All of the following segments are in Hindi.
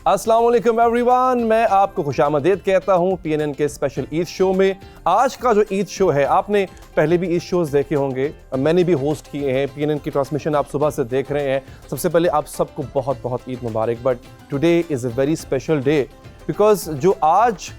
अस्सलाम वालेकुम एवरीवन, मैं आपको खुशामदीद कहता हूँ PNN के स्पेशल ईद शो में। आज का जो ईद शो है, आपने पहले भी ईद शोज़ देखे होंगे, मैंने भी होस्ट किए हैं। PNN की ट्रांसमिशन आप सुबह से देख रहे हैं। सबसे पहले आप सबको बहुत बहुत ईद मुबारक। But today is a very special day because जो आज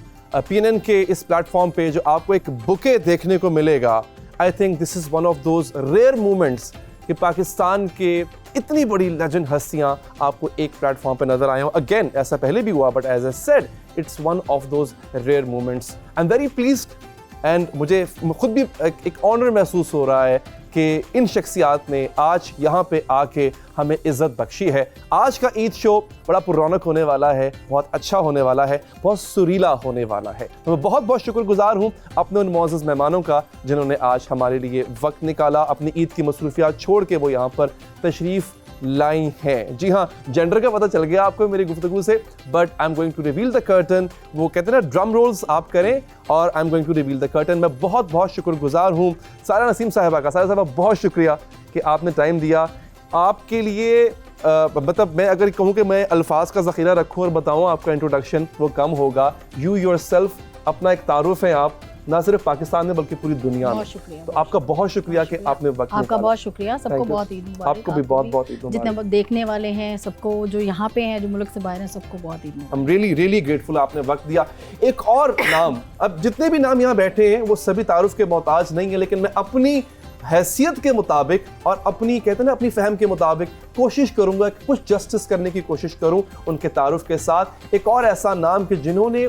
PNN के इस प्लेटफॉर्म पे जो आपको एक बुके देखने को मिलेगा, I think this is one of those rare moments कि पाकिस्तान के इतनी बड़ी लेजेंड हस्तियां आपको एक प्लेटफॉर्म पे नजर आए हो। अगेन ऐसा पहले भी हुआ, but as I said it's one of those rare moments. I am very pleased and मुझे खुद भी एक ऑनर महसूस हो रहा है कि इन शख्सियात ने आज यहाँ पे आके हमें इज़्ज़त बख्शी है। आज का ईद शो बड़ा पुरौनक होने वाला है, बहुत अच्छा होने वाला है, बहुत सुरीला होने वाला है। तो मैं बहुत बहुत शुक्रगुजार हूँ अपने उन मोअज़्ज़ज़ मेहमानों का जिन्होंने आज हमारे लिए वक्त निकाला, अपनी ईद की मसरूफियात छोड़ के वो यहाँ पर तशरीफ़ लाई हैं। जी हाँ, जेंडर का पता चल गया आपको मेरी गुफ्तगू से, but I am going to reveal the curtain. वो कहते हैं ना, ड्रम रोल्स आप करें और I am going to reveal the curtain. मैं बहुत बहुत शुक्रगुजार हूँ सारा नसीम साहिबा का। सारा साहिबा बहुत शुक्रिया कि आपने टाइम दिया। आपके लिए मतलब मैं अगर कहूँ कि मैं अल्फाज का ज़ख़ीरा रखूँ और बताऊँ आपका इंट्रोडक्शन, वो कम होगा। यू योरसेल्फ अपना एक तारुफ है आप, ना सिर्फ पाकिस्तान में बल्कि पूरी दुनिया में। तो आपका बहुत शुक्रिया कि आपने वक्त आपका बहुत शुक्रिया। सबको बहुत ईद मुबारक। आपको भी बहुत बहुत ईद मुबारक। जितने देखने वाले हैं सबको, जो यहाँ पे हैं, जो मुल्क से बाहर हैं, सबको बहुत ईद मुबारक। I'm really really grateful आपने वक्त दिया। एक और नाम, अब जितने भी नाम यहाँ बैठे हैं वो सभी तारुफ के मोहताज नहीं है, लेकिन मैं अपनी हैसियत के मुताबिक और अपनी कहते हैं ना अपनी फहम के मुताबिक कोशिश करूंगा कि कुछ जस्टिस करने की कोशिश करूं उनके तारुफ के साथ। एक और ऐसा नाम कि जिन्होंने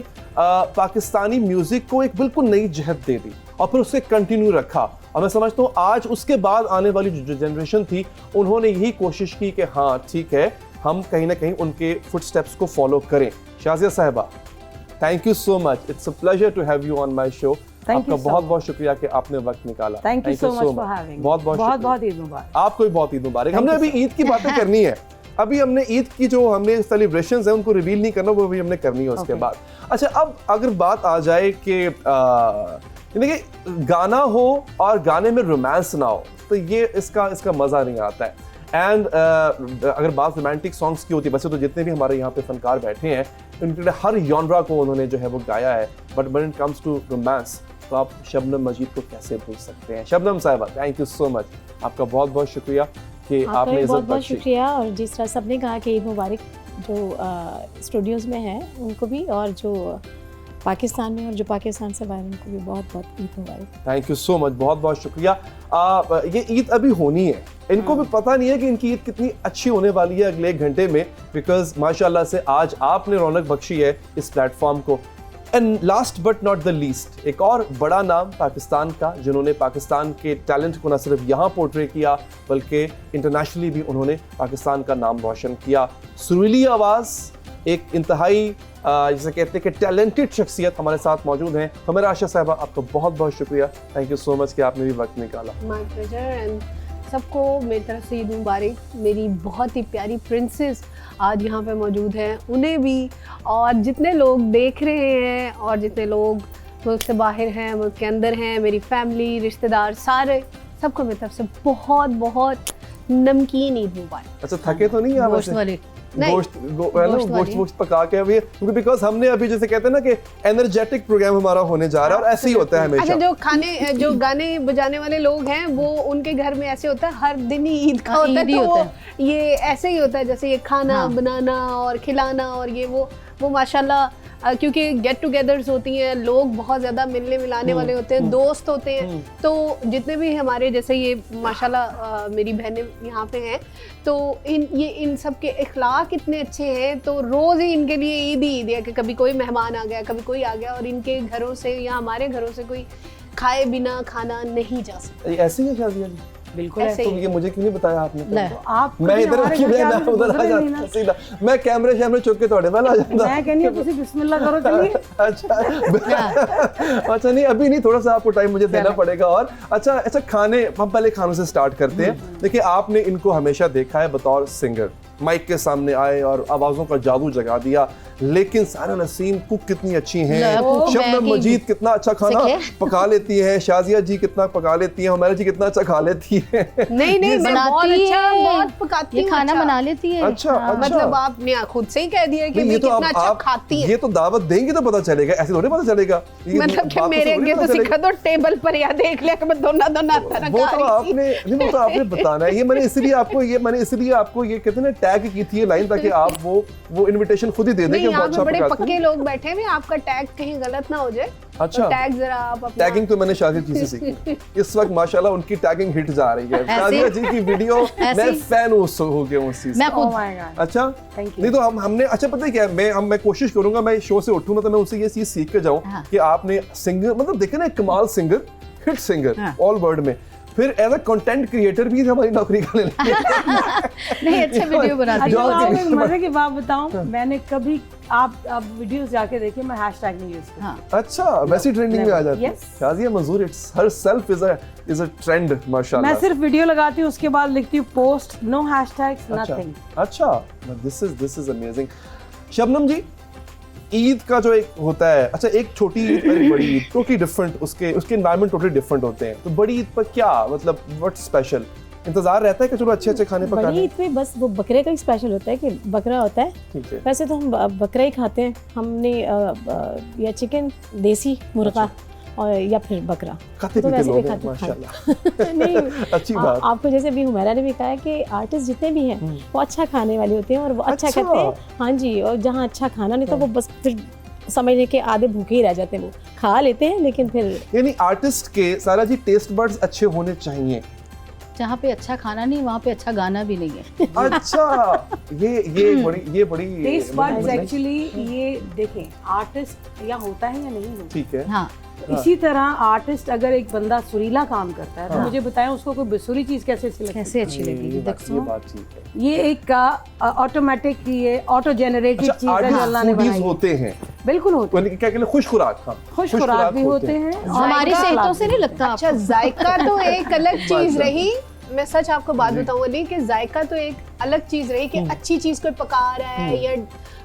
पाकिस्तानी म्यूजिक को एक बिल्कुल नई जहत दे दी और फिर उसे कंटिन्यू रखा। और मैं समझता हूँ आज उसके बाद आने वाली जो जनरेशन थी, उन्होंने यही कोशिश की कि हाँ ठीक है, हम कहीं ना कहीं उनके फुटस्टेप्स को फॉलो करें। शाज़िया साहिबा, thank you so much. It's a pleasure to have you on my show. आपका बहुत बहुत शुक्रिया कि आपने वक्त निकाला। Thank you so much for having. बहुत बहुत ईद मुबारक। आपको भी बहुत ईद मुबारक। हमने अभी ईद की बातें करनी है। अभी हमने ईद की जो हमने सेलिब्रेशंस हैं उनको रिवील नहीं करना, वो भी हमने करनी है उसके बाद। अच्छा, अब अगर बात आ जाए कि देखिए गाना हो और गाने में रोमांस ना हो तो ये इसका मज़ा नहीं आता है। एंड अगर बात रोमांटिक सॉन्ग्स की होती है, वैसे तो जितने भी हमारे यहाँ पे फनकार बैठे हैं उनके हर जॉनरा को उन्होंने जो है वो गाया है, but when it comes to romance तो आप शबनम मजीद को कैसे भूल सकते हैं। शबनम साहिबा, थैंक यू सो मच। आपका बहुत बहुत शुक्रिया कि आपने इज्जत बहुत बख्शी। शुक्रिया। और जिस तरह सबने कहा कि ईद मुबारक, जो स्टूडियोज़ में हैं उनको भी, और जो पाकिस्तान में और जो पाकिस्तान से बाहर उनको भी बहुत बहुत ईद मुबारक। थैंक यू सो मच, बहुत बहुत शुक्रिया। ये ईद अभी होनी है, इनको भी पता नहीं है कि इनकी ईद कितनी अच्छी होने वाली है अगले एक घंटे में, बिकॉज माशाल्लाह से आज आपने रौनक बख्शी है इस प्लेटफॉर्म को। And last but not the least, एक और बड़ा नाम पाकिस्तान का, जिन्होंने पाकिस्तान के टैलेंट को न सिर्फ यहाँ पोर्ट्रे किया बल्कि इंटरनेशनली भी उन्होंने पाकिस्तान का नाम रोशन किया। सुरीली आवाज़, एक इंतहाई जिसे कहते हैं कि टैलेंटेड शख्सियत हमारे साथ मौजूद हैं। हमें आशा साहिबा, आपका बहुत बहुत शुक्रिया। थैंक यू सो मच कि आपने भी वक्त निकाला। My pleasure. एंड सबको मेरी तरफ से ईद मुबारक। मेरी बहुत ही प्यारी प्रिंसेस आज यहाँ पे मौजूद हैं, उन्हें भी, और जितने लोग देख रहे हैं और जितने लोग मुल्क से बाहर हैं, मुल्क के अंदर हैं, मेरी फैमिली, रिश्तेदार, सारे सबको मेरी तरफ से बहुत बहुत नमकीन ईद मुबारक। अच्छा, थके तो नहीं आप? गोश्त वाले गोश्त पका के अभी, क्योंकि बिकॉज हमने अभी जैसे कहते हैं ना कि एनर्जेटिक प्रोग्राम हमारा होने जा रहा है और ऐसे ही होता है हमेशा। अच्छा, जो गाने बजाने वाले लोग हैं वो उनके घर में ऐसे होता है, हर दिन ही ईद का होता है, तो ये ऐसे ही होता है जैसे ये खाना बनाना और खिलाना और ये वो माशाल्लाह, क्योंकि गेट टुगेदर्स होती हैं, लोग बहुत ज़्यादा मिलने मिलाने वाले होते हैं, दोस्त होते हैं, तो जितने भी हमारे जैसे ये माशाल्लाह मेरी बहनें यहाँ पे हैं, तो इन सब के इखलाक इतने अच्छे हैं, तो रोज़ ही इनके लिए ईद ही ईद है कि कभी कोई मेहमान आ गया, कभी कोई आ गया, और इनके घरों से या हमारे घरों से कोई खाए बिना खाना नहीं जा सकता। ऐसी है शादी? बिल्कुल ऐसे तो ही। ये मुझे क्यों नहीं बताया आपने? तो आप मैं इधर रखी मैं उधर आ जाता सीधा, मैं कैमरे चुक के थोड़े वाला आ जाता। मैं कहनी हूं तुसी बिस्मिल्लाह करो, चलिए। अच्छा नहीं, अभी नहीं, थोड़ा सा आपको टाइम मुझे देना पड़ेगा। और अच्छा खाने, हम पहले खानों से स्टार्ट करते हैं। देखिए, आपने इनको हमेशा देखा है बतौर सिंगर, माइक के सामने आए और आवाज़ों का जादू जगा दिया, लेकिन सारा नसीम कुक कितनी अच्छी हैं, वो शबनम मैगी मजीद कितना अच्छा खाना सीखे। पका लेती है, शाजिया जी कितना पका लेती हैं, हमारा जी कितना अच्छा खा लेती है। नहीं नहीं, मैं बहुत बनाती अच्छा, है, बहुत पकाती ये हूँ, खाना अच्छा। बना लेती है। अच्छा, हाँ। अच्छा। मतलब आपने खुद से ही कह दिया कि नहीं, मैं ये तो कितना अच्छा आप खाती है। ये तो दावत देंगे तो पता चलेगा, ऐसे थोड़ी पता चलेगा। ये मतलब कि बातों से मेरे थोड़ी आगे पता तो चलेगा। सिखा दो टेबल पर, या देख लिया कि मैं दोना दोना तरह वो तो आपने नहीं, वो तो आपने बताना है। ये मैंने इसलिए आपको ये कहते हैं ना टैग की थी ये लाइन, ताकि आप वो इनविटेशन खुद ही दे दें कि नहीं, वो यहाँ अच्छा पे बड़े पकाती पक्के हैं। लोग बैठे हैं, आपका टैग कहीं गलत ना हो जाए। अच्छा। तो टैग जरा आप अपना टैगिंग तो मैंने शाजिया जी से सीखी। इस वक्त माशाल्लाह उनकी टैगिंग हिट जा रही है। शाजिया जी की वीडियो ऐसे? मैं फैन हो गया हूँ उस चीज मैं से। खुद अच्छा, Thank you. नहीं तो हमने अच्छा पता है क्या है, मैं कोशिश करूंगा, मैं शो से उठूं ना तो मैं उससे ये चीज सीख के जाऊं हाँ। कि आपने सिंगर, मतलब देखे ना, कमाल सिंगर, हिट सिंगर हाँ। ऑल वर्ल्ड में, फिर एज अ कंटेंट क्रिएटर भी हमारी नौकरी का ले लेंगे। नहीं, अच्छे वीडियो बनाती जो हूँ। आपके मैं एक लिए- मजे की बात बताऊं, मैंने कभी आप वीडियोस जाके देखिए, मैं हैशटैग नहीं यूज करती। हाँ। अच्छा, वैसी ट्रेंडिंग में आ जाती है। Yes. शाजिया मंजूर it's her self is a trend माशाल्लाह। मैं सिर्फ वीडियो लगाती हूँ, उसके बाद लिखती हूँ पोस्ट, नो हैशटैग्स, अच्छा, नथिंग। अच्छा, दिस इज अमेजिंग। शबनम जी, ईद का जो एक होता है, अच्छा एक छोटी ईद और एक बड़ी ईद, टोटली डिफरेंट, उसके एनवायरनमेंट टोटली डिफरेंट होते हैं। तो बड़ी ईद पर क्या मतलब व्हाट स्पेशल इंतजार रहता है कि चलो अच्छे खाने बड़ी पकाने? ईद पे बस वो बकरे का ही स्पेशल होता है कि बकरा होता है। ठीक है। वैसे तो हम बकरा ही खाते हैं, हमने या चिकन, देसी मुर्गा और या फिर बकरा। खाते तो पीते वैसे भी लोग हैं खाते माशाल्लाह। नहीं, अच्छी बात। आपको जैसे भी हुमैरा ने भी कहा है कि आर्टिस्ट जितने भी हैं वो अच्छा खाने वाले होते हैं और वो अच्छा अच्छा। करते हैं। हाँ जी, और जहाँ अच्छा खाना नहीं तो वो बस फिर समझने के आधे भूखे ही रह जाते हैं। वो खा लेते हैं लेकिन फिर यानी आर्टिस्ट के सारा जी टेस्ट बड्स अच्छे होने चाहिए। जहाँ पे अच्छा खाना नहीं, वहाँ पे अच्छा गाना भी नहीं है। अच्छा, ये बड़ी टेस्ट बड्स मतलब- एक्चुअली, ये देखें, आर्टिस्ट या होता है या नहीं होता। ठीक है। हाँ, इसी तरह आर्टिस्ट, अगर एक बंदा सुरीला काम करता है तो हाँ। मुझे बताएं उसको कोई बेसुरी चीज कैसे अच्छी लगती है? कैसे अच्छी लगेगी? ये देखो बात ठीक है। ये एक का ऑटोमेटिक, ये ऑटो जनरेटेड अच्छा, चीज है जो अल्लाह ने आर्टिस्ट बनाई है। होते हैं, बिल्कुल होते हैं, यानी क्या कहते हैं, खुश खुराक। हाँ, खुश खुराक भी होते हैं और हमारी जायका सेहतों से नहीं लगता अच्छा, आपको? जायका तो एक अलग चीज बात रही। मैं सच आपको बात बताऊं अली, कि जायका तो एक अलग चीज रही कि अच्छी चीज कोई पका रहा है या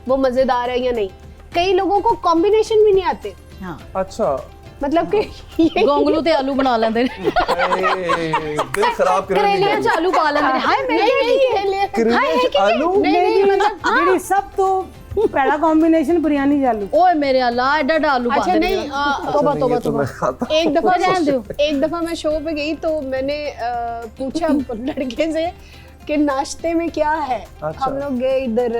वो मजेदार है या नहीं। कई लोगों को कॉम्बिनेशन भी नहीं आते, हाँ, अच्छा, मतलब कि ये गोंगलू ते आलू बना लेंदे ने। दिल खराब करने करेलियां च आलू पा लेंदे ने। हाय मेरे करेले च आलू नहीं मतलब ਜਿਹੜੀ ਸਭ ਤੋਂ पहला कॉम्बिनेशन बिरयानी चालू। ओए मेरे अल्लाह, एडा एडा आलू अच्छा पाते नहीं, ने। तोबा नहीं, तोबा ये तो तोबा। मैं खाता एक दफा रहने दो। एक दफा मैं शो पे गई तो मैंने पूछा लड़के से कि नाश्ते में क्या है। अच्छा। हम लोग गए इधर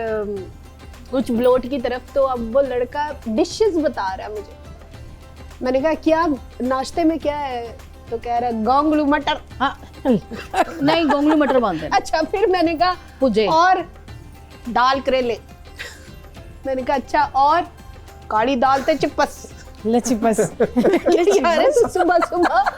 कुछ ब्लोट की तरफ, तो अब वो लड़का डिशेस बता रहा है मुझे। मैंने कहा क्या नाश्ते में क्या है, तो कह रहा गोंगलू मटर। हाँ, नहीं, गोंगलू मटर बांधते ने। अच्छा, फिर मैंने कहा पुजे। और दाल करेले। मैंने कहा अच्छा, और काली दाल ते चिपस। लची बस। सुबह सुबह।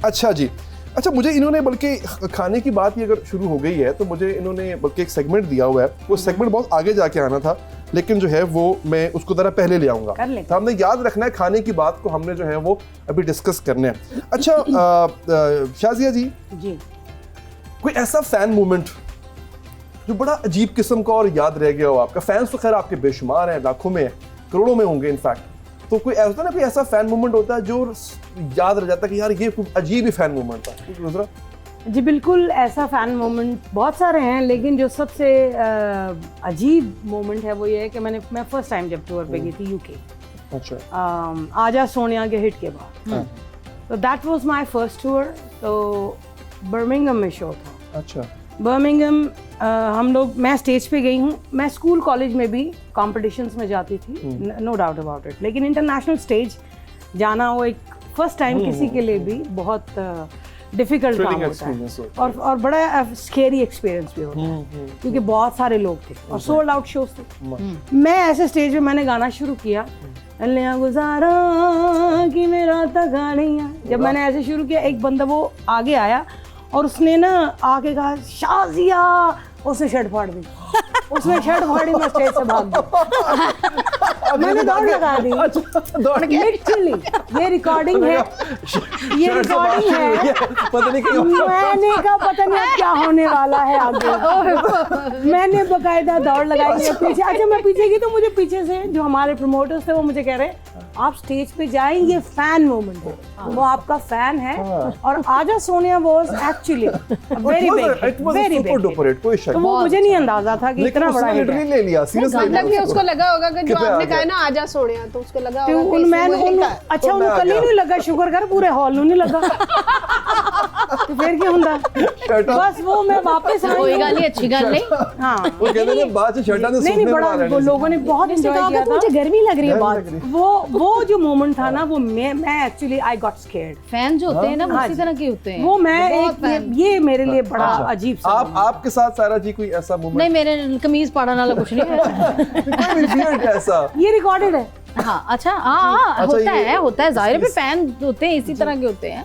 अच्छा जी, अच्छा मुझे इन्होंने बल्कि खाने की बात ही अगर शुरू हो गई है तो मुझे इन्होंने बल्कि एक सेगमेंट दिया हुआ है। वो सेगमेंट बहुत आगे जाके आना था, लेकिन जो है वो मैं उसको जरा पहले ले आऊंगा। कर लेते तो हमने याद रखना है खाने की बात को, हमने जो है वो अभी डिस्कस करने हैं। अच्छा शाजिया जी, जी, कोई ऐसा फैन मोमेंट जो बड़ा अजीब किस्म का और याद रह गया हो आपका? फैंस तो खैर आपके बेशुमार हैं, लाखों में, करोड़ों में होंगे इनफैक्ट। तो कोई ऐसा ना, कोई ऐसा फैन मोमेंट होता है जो याद रह जाता है कि यार ये कोई अजीब ही फैन मोमेंट था? कुछ गुजरा? जी बिल्कुल, ऐसा फ़ैन मोमेंट बहुत सारे हैं, लेकिन जो सबसे अजीब मोमेंट है वो ये है कि मैं फर्स्ट टाइम जब टूर पे गई थी यूके, अच्छा, आजा सोनिया के हिट के बाद, तो that was my first tour. तो बर्मिंघम में शो था। अच्छा, बर्मिंघम हम लोग, मैं स्टेज पे गई हूँ। मैं स्कूल कॉलेज में भी कॉम्पिटिशन्स में जाती थी, नो डाउट अबाउट इट, लेकिन इंटरनेशनल स्टेज जाना वो एक फर्स्ट टाइम किसी के लिए भी बहुत डिफिकल्ट काम Thrilling होता है experience होता और बड़ा स्केरी एक्सपीरियंस भी होता है, क्योंकि बहुत सारे लोग थे और सोल्ड आउट शोज थे। मैं ऐसे स्टेज पे मैंने गाना शुरू किया, अल्लाह गुजारा कि मेरा तगाड़ियाँ। जब मैंने ऐसे शुरू किया, एक बंदा वो आगे आया और उसने ना आके कहा शाजिया, उसने शर्ट फाड़ दी। उसमें शर्ट फाड़ी, मैं स्टेज से भाग गई। मैंने दौड़ लगा दी। दौड़ के लिटरली ये रिकॉर्डिंग है, ये रिकॉर्डिंग है। पता नहीं क्यों मैंने कहा पता नहीं अब क्या होने वाला है आगे। मैंने बकायदा दौड़ लगाई मेरे पीछे। अच्छा मैं पीछे गई तो मुझे पीछे से जो हमारे प्रमोटर्स थे वो मुझे कह रहे आप स्टेज पे जाएं, ये फैन मोमेंट है, वो आपका फैन है। और आजा Sonia was actually very big, कोई शक तो वो मुझे नहीं अंदाजा था कि इतना बड़ा हिट है। ले लिया सीरियसली। मतलब कि उसको लगा होगा कि जो आपने कहा ना आजा सोनिया, तो उसको लगा तो होगा कि उन इसने मैन मुझे लिखा है। अच्छा उन कल ही नहीं लगा, शुक्र कर पूरे हॉल ਨੂੰ नहीं लगा। तो फिर क्या ਹੁੰਦਾ बस वो मैं वापस आई। कोई गल नहीं, अच्छी गल नहीं। हाँ वो कहते हैं बाद से शर्टा ने नहीं बड़ा वो लोगों ने बहुत एंजॉय किया था। मुझे गर्मी लग रही है बहुत। वो जो मोमेंट था ना वो मैं actually I got scared. Fan जो होते हैं ना वो हाँ इसी जी। तरह के होते हैं। वो मैं बहुत एक fan। ये मेरे लिए बड़ा अजीब सा आप आपके साथ सारा जी कोई ऐसा मोमेंट नहीं, मेरे कमीज पाड़ने वाला कुछ नहीं है। ऐसा ये रिकॉर्डेड है। हाँ अच्छा, हाँ अच्छा, होता है जाहिर है, फैन होते हैं इसी तरह के होते हैं।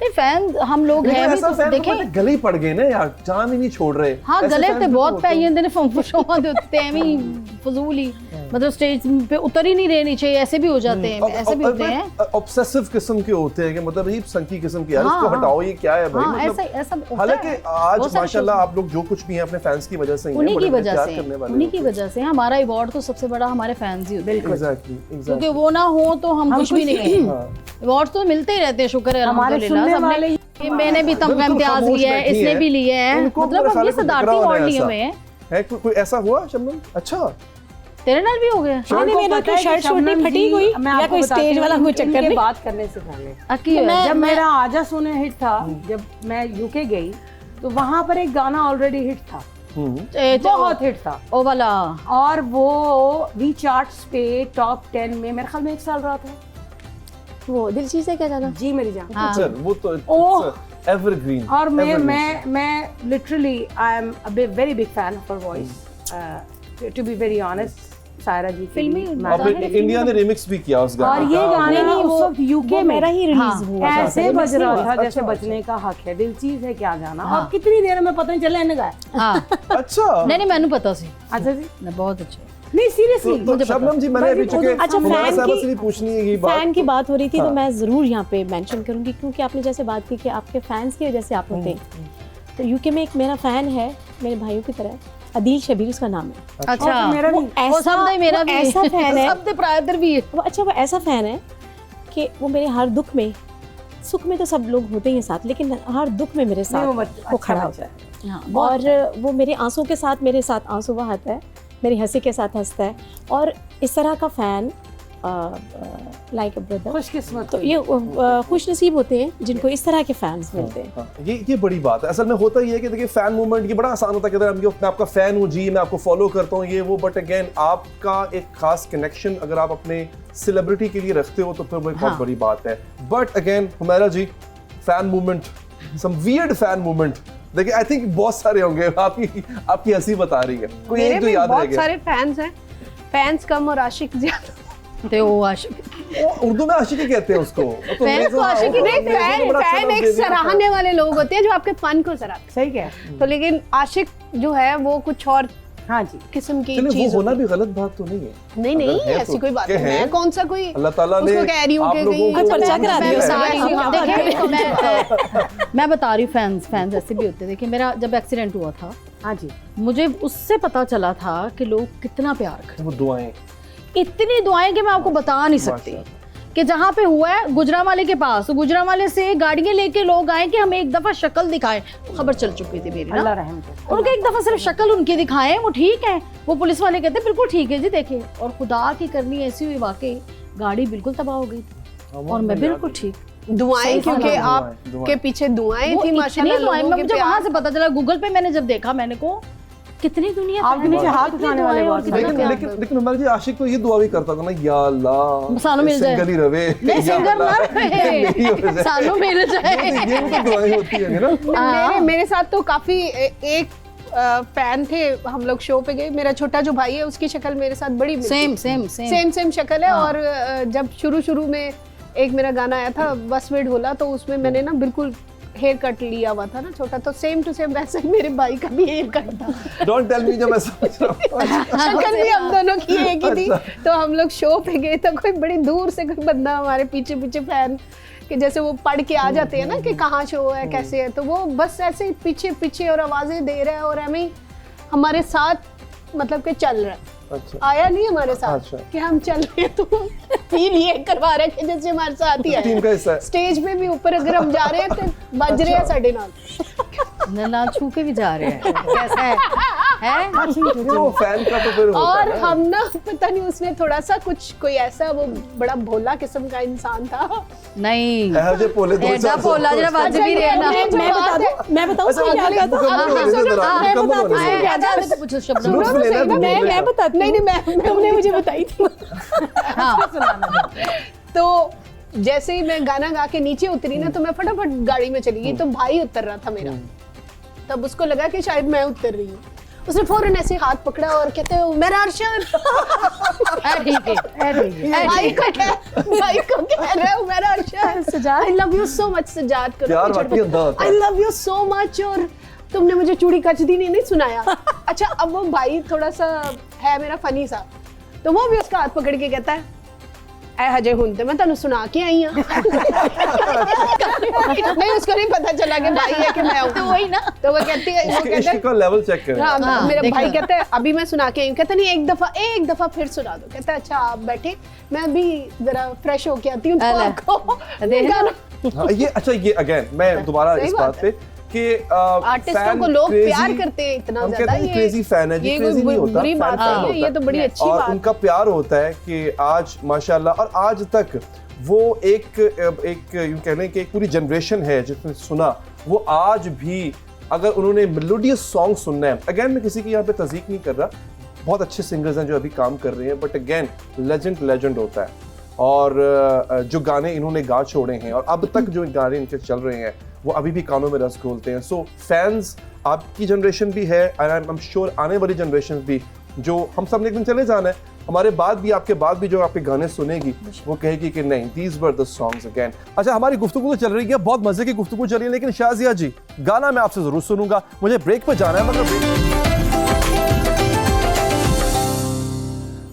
नहीं फैन हम लोग लेकिन हैं भी ऐसा तो फैन देखें। तो गले ही पड़ गए ना यार, जान ही नहीं छोड़ रहे। हाँ ऐसे गले फैन ते भी बहुत होते हैं। पै ਜਾਂਦੇ ਨੇ फंफुशों ਦੇ ਉੱਤੇ ਐਵੇਂ ਹੀ फजूल ही, मतलब स्टेज पे उतर ही नहीं रहनी चाहिए, ऐसे भी हो जाते हैं, ऐसे भी होते हैं। ऑब्सेसिव किस्म के होते हैं कि मतलब अजीब संकी किस्म की यार, हाँ, इसको हाँ। हटाओ, ये क्या है भाई। हाँ मतलब ऐसा होता हालांकि है। आज बहुत सारे माशाल्लाह shows आप लोग जो कुछ भी हैं अपने फैंस की वजह से ही हैं, उन्हीं की बड़े वजह प्यार से, करने वाले उन्हीं की होते वजह से हमारा अवार्ड तो सबसे बड़ा हमारे फैंस ही होते हैं। एग्जैक्टली क्योंकि एग्जैक्टली। वो ना हो तो हम कुछ भी नहीं हैं। हाँ। अवार्ड तो मिलते ही रहते हैं, शुक्र है हमारे अल्हम्दुलिल्लाह। सुनने वाले सबने मैंने भी तमगा बिल्कुल इम्तियाज खामोश लिया है, बैठी इसने हैं। भी लिया है, इनको मतलब मेरे हम ख्याल ये है कुछ सदारती दिख रहा अवार्ड होना लिए ऐसा। हुए हैं। है कोई ऐसा हुआ शबनम? अच्छा तेरे नाल भी हो गया? नहीं मेरा तो शर्ट शूट नहीं फटी कोई या कोई स्टेज वाला कोई चक्कर नहीं। बात करने से पहले अकी जब मेरा आजा सोनिया हिट था, जब मैं यूके गई तो वहां पर एक गाना ऑलरेडी हिट था, बहुत हिट था ओ वाला, और वो वी चार्ट्स पे टॉप 10 में मेरे ख्याल में 1 साल रहा था। वो दिल चीज़ है क्या जाना। जी मेरी जान। हाँ। सर वो तो ओह। एवरग्रीन। और मैं literally I am a very big fan of her voice, to be very honest. Saira ji फिल्मी अब इंडिया ने रिमिक्स भी किया उस गाने और का। ये गाना नहीं, उस वक्त यूके में मेरा ही रिलीज हुआ था। ऐसे बज रहा था जैसे अच्छा, बचने का हक है, दिल चीज है क्या जाना। हाँ। और कितनी देर में पता नहीं चला इन्हें गाया। हाँ अच्छा नहीं मैंने पता सी अच्छा जी, ना, बहुत अच्छे। नहीं सीरियसली तो शबनम जी मैंने अभी चुके अच्छा, हुमारा फैन साहब की- से भी पूछनी है ये बात। फैन की बात हो रही थी हाँ। तो मैं ज़रूर यहाँ पे मेंशन करूँगी, क्योंकि आपने जैसे बात की कि आपके फैंस की वजह से आप होते हैं। तो यूके में एक मेरा फ़ैन है, मेरे भाइयों की तरह, अदील शबीर उसका नाम है। अच्छा मेरा भी वो सब दे मेरा भी ऐसा फैन है, सब दे प्रायदर भी है। वो अच्छा वो ऐसा फ़ैन है कि वो मेरे हर दुख में, सुख में तो सब लोग होते ही हैं साथ, लेकिन हर दुख में मेरे साथ वो खड़ा होता है। हाँ, और वो मेरे आंसू के साथ मेरे साथ आंसू बहाता है, मेरी हंसी के साथ हंसता है, और इस तरह का फ़ैन लाइक अ ब्रदर। खुशकिस्मत तो ये खुश नसीब होते हैं जिनको इस तरह के फैंस मिलते हैं। हाँ, ये बड़ी बात है। असल में होता ही है कि देखिए फैन मूवमेंट ये बड़ा आसान होता है कि अगर मैं आपका फैन हूँ जी, मैं आपको फॉलो करता हूँ ये वो, बट अगेन आपका एक खास कनेक्शन अगर आप अपने सेलिब्रिटी के लिए रखते हो तो फिर वो एक बहुत हाँ। बड़ी बात है। But again Humaira ji, fan movement, some weird fan movement, देखिए आई थिंक बहुत सारे होंगे। आपकी हंसी बता रही है, कोई मेरे एक जो भी याद रह बहुत गया? सारे फैंस हैं, फैंस कम और आशिक ज्यादा। ते वो आशिक उर्दू में आशिकी कहते हैं उसको। वो तो फैन अंग्रेजों- को आशिकी वो नहीं, अंग्रेजों ने फैन बड़ा अच्छा फैन नाम एक दे दिया था। सराहने वाले लोग होते हैं जो आपके फन को सराहते सही क्या है? हैं। तो लेकिन आशिक जो है वो कुछ और हाँ जी, किस्म की चलिए, चीज वो होना होती भी गलत बात तो नहीं है। है। नहीं नहीं अगर है ऐसी तो कोई बात के नहीं है। हैं। कौन सा कोई अल्लाह ताला ने उसको कह रही हूँ आप कि लोगों कहीं को पर्चा करा दिया मैं बता रही हूँ फैंस ऐसे भी होते हैं। देखिए मेरा जब एक्सीडेंट हुआ था, हाँ जी, मुझे उससे पता चला था कि लोग कितना प्यार करते वो दुआएं। हैं। इतनी दुआएं कि मैं आपको बता नहीं सकती माशाअल्लाह। कि जहाँ पे हुआ है गुजरांवाले के पास, तो गुजरांवाले से गाड़ियां लेके लोग आए कि हमें एक दफा शक्ल दिखाएं। खबर चल चुकी थी मेरी अल्लाह ना, रहम करे। उनको एक दफा सिर्फ शक्ल उनकी दिखाएं, वो ठीक है। वो पुलिस वाले कहते बिल्कुल ठीक है जी, देखिए। और खुदा की करनी ऐसी हुई, वाकई गाड़ी बिल्कुल तबाह हो गई थी और मैं बिल्कुल ठीक। दुआएं, क्योंकि दुआएं, आप दुआएं। के पीछे दुआएं वो थी इतनी माशाल्लाह दुआएं, लोगों के मुझे वहां प्यार। से पता चला, गूगल पे मैंने जब देखा, मैंने को कितनी दुनिया आपके फैन है, नीचे हाथ कितनी उठाने वाले दुआएं और बहुत कितना सारे। लेकिन प्यार। लेकिन लेकिन उमर जी आशिक तो ये दुआ भी करता था ना, या अल्लाह सानू मिल जाए। सिंगल ही रवे, नहीं या सिंगर अल्लाह, ना यही हो रहे, जाए। सानू मिल जाए। ये भी तो दुआएं होती है ना। मेरे साथ तो काफी एक फैन थे, हम लोग शो पे गए, मेरा छोटा जो भाई है उसकी शक्ल मेरे साथ बड़ी सेम सेम शक्ल है। और जब शुरू में एक मेरा गाना आया था बस में ढोला, तो उसमें मैंने ना बिल्कुल हेयर कट लिया हुआ था ना छोटा, तो सेम टू सेम वैसे ही मेरे भाई का भी हेयर कट था। डोंट टेल मी, जब मैं समझ रहा हूँ। शक्ल भी हम दोनों की एक ही थी। तो हम लोग शो पे गए तो कोई बड़ी दूर से कोई बंदा हमारे पीछे पीछे फैन कि जैसे वो पढ़ के आ जाते हैं ना कि कहाँ शो है कैसे है, तो वो बस ऐसे ही पीछे पीछे और आवाजें दे रहा है और हमें हमारे साथ मतलब कि चल रहा है। अच्छा। आया नहीं हमारे साथ अच्छा। कि हम चल रहे हैं, तो फील ये करवा रहा है कि जैसे हमारे साथ ही टीम का हिस्सा आया। है। स्टेज पे भी ऊपर अगर हम जा रहे हैं तो बज रहे हैं साढ़े नाल, ना छू के भी जा रहे हैं, कैसा है? वो फैन का तो फिर होता और है। हम ना पता नहीं उसने थोड़ा सा कुछ कोई ऐसा वो बड़ा भोला किस्म का इंसान था। नहीं ਇਹੋ ਜਿਹੇ ਭੋਲੇ ਦੋ एडा चार भोला जरा बज भी रहे ना। मैं बताऊँ अच्छा, क्या अगले कहता मुकम्मल होने दे जरा, मैं मुकम्मल बताती होने हूँ। दे। आजा तो पूछो शब्द। लुत्फ लेना भी मैं बोलना। बताती हूँ। नहीं तुमने मुझे बताई थी। हाँ तो जैसे ही मैं गाना गा के नीचे उतरी ना तो मैं फटाफट गाड़ी में चली गई, तो भाई उतर रहा था मेरा, तब उसको लगा कि शायद मैं उतर रही हूँ। उसने फौरन ऐसे हाथ पकड़ा और कहते हो मेरा अरशद। ठीक है भाई को कह रहा हूँ मेरा Arshad, Sajjad I love you so much Sajjad करो प्यार वाकई अंधा होता है। I love you so much, और तुमने मुझे चूड़ी कच दी नहीं सुनाया। अच्छा, अब वो भाई थोड़ा सा है मेरा फनी सा, तो वो भी उसका हाथ पकड़ के कहता है ऐ हजे हुन ते मैं तेन सुना के आई हूं। नहीं, उसको नहीं पता चला कि भाई है कि मैं हूं। तो वही ना, तो वो कहती है, वो इसके कहता इश्क का लेवल चेक करें। है हाँ, मेरा देखो। भाई कहता है अभी मैं सुना के आई हूं। कहता नहीं एक दफा फिर सुना दो। कहता है अच्छा आप बैठे, मैं भी जरा फ्रेश होके आती हूं, तो अरे, आपको देखा? गाना हाँ, ये अच्छा, ये अगेन मैं दोबारा सही इस बात बात पे कि आर्टिस्टों को लोग प्यार करते हैं इतना हम ज्यादा, कहते हैं क्रेजी फैन है, ये क्रेजी कोई नहीं होता, बुरी fan बात fan है, होता ये तो बड़ी अच्छी और बात। उनका प्यार होता है कि आज माशाल्लाह, और आज तक वो एक यूं कह लें कि एक पूरी जनरेशन है जिसने सुना, वो आज भी अगर उन्होंने मेलोडियस सॉन्ग सुनना है, अगेन मैं किसी की यहाँ पे तज़ीक नहीं कर रहा, बहुत अच्छे सिंगर्स हैं जो अभी काम कर रहे हैं, बट अगेन लेजेंड होता है। और जो गाने इन्होंने गा छोड़े हैं और अब तक जो गाने इनके चल रहे हैं वो अभी भी कानों में रस घोलते हैं। सो फैंस आपकी जनरेशन भी है, एंड आई एम श्योर आने वाली जनरेशन भी, जो हम सब ने एक दिन चले जाना है, हमारे बाद भी, आपके बाद भी जो आपके गाने सुनेगी वो कहेगी कि नहीं, these were the songs again. अच्छा, हमारी गुफ्तगू तो चल रही है, बहुत मजे की गुफ्तगू चल रही है, लेकिन शाजिया जी, गाना मैं आपसे जरूर सुनूंगा, मुझे ब्रेक पे जाना है, मतलब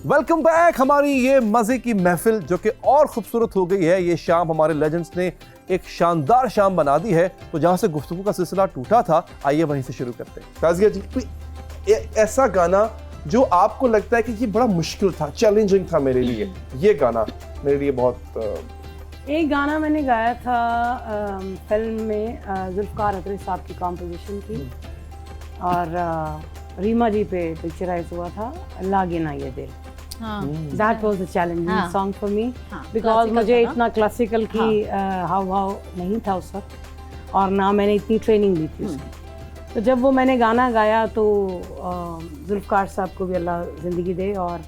वेलकम बैक। हमारी ये मजे की महफिल जो कि और खूबसूरत हो गई है, ये शाम हमारे लेजेंड्स ने एक शानदार शाम बना दी है। तो जहां से गुफ्तगू का सिलसिला टूटा था, आइए वहीं से शुरू करते हैं। शाजिया जी, कोई ऐसा गाना जो आपको लगता है कि ये बड़ा मुश्किल था, चैलेंजिंग था मेरे लिए, ये गाना मेरे लिए बहुत एक गाना मैंने गाया था फिल्म में, जुल्फकार अतरी साहब की कॉम्पोजिशन की, और रीमा जी पे पिक्चराइज हुआ था, लागे ना ये दिल। That was a challenging song for me because मुझे इतना क्लासिकल की हाव भाव नहीं था उस वक्त, और ना मैंने इतनी ट्रेनिंग ली थी उसकी। तो जब वो मैंने गाना गाया तो जुल्फकार साहब को भी अल्लाह ज़िंदगी दे, और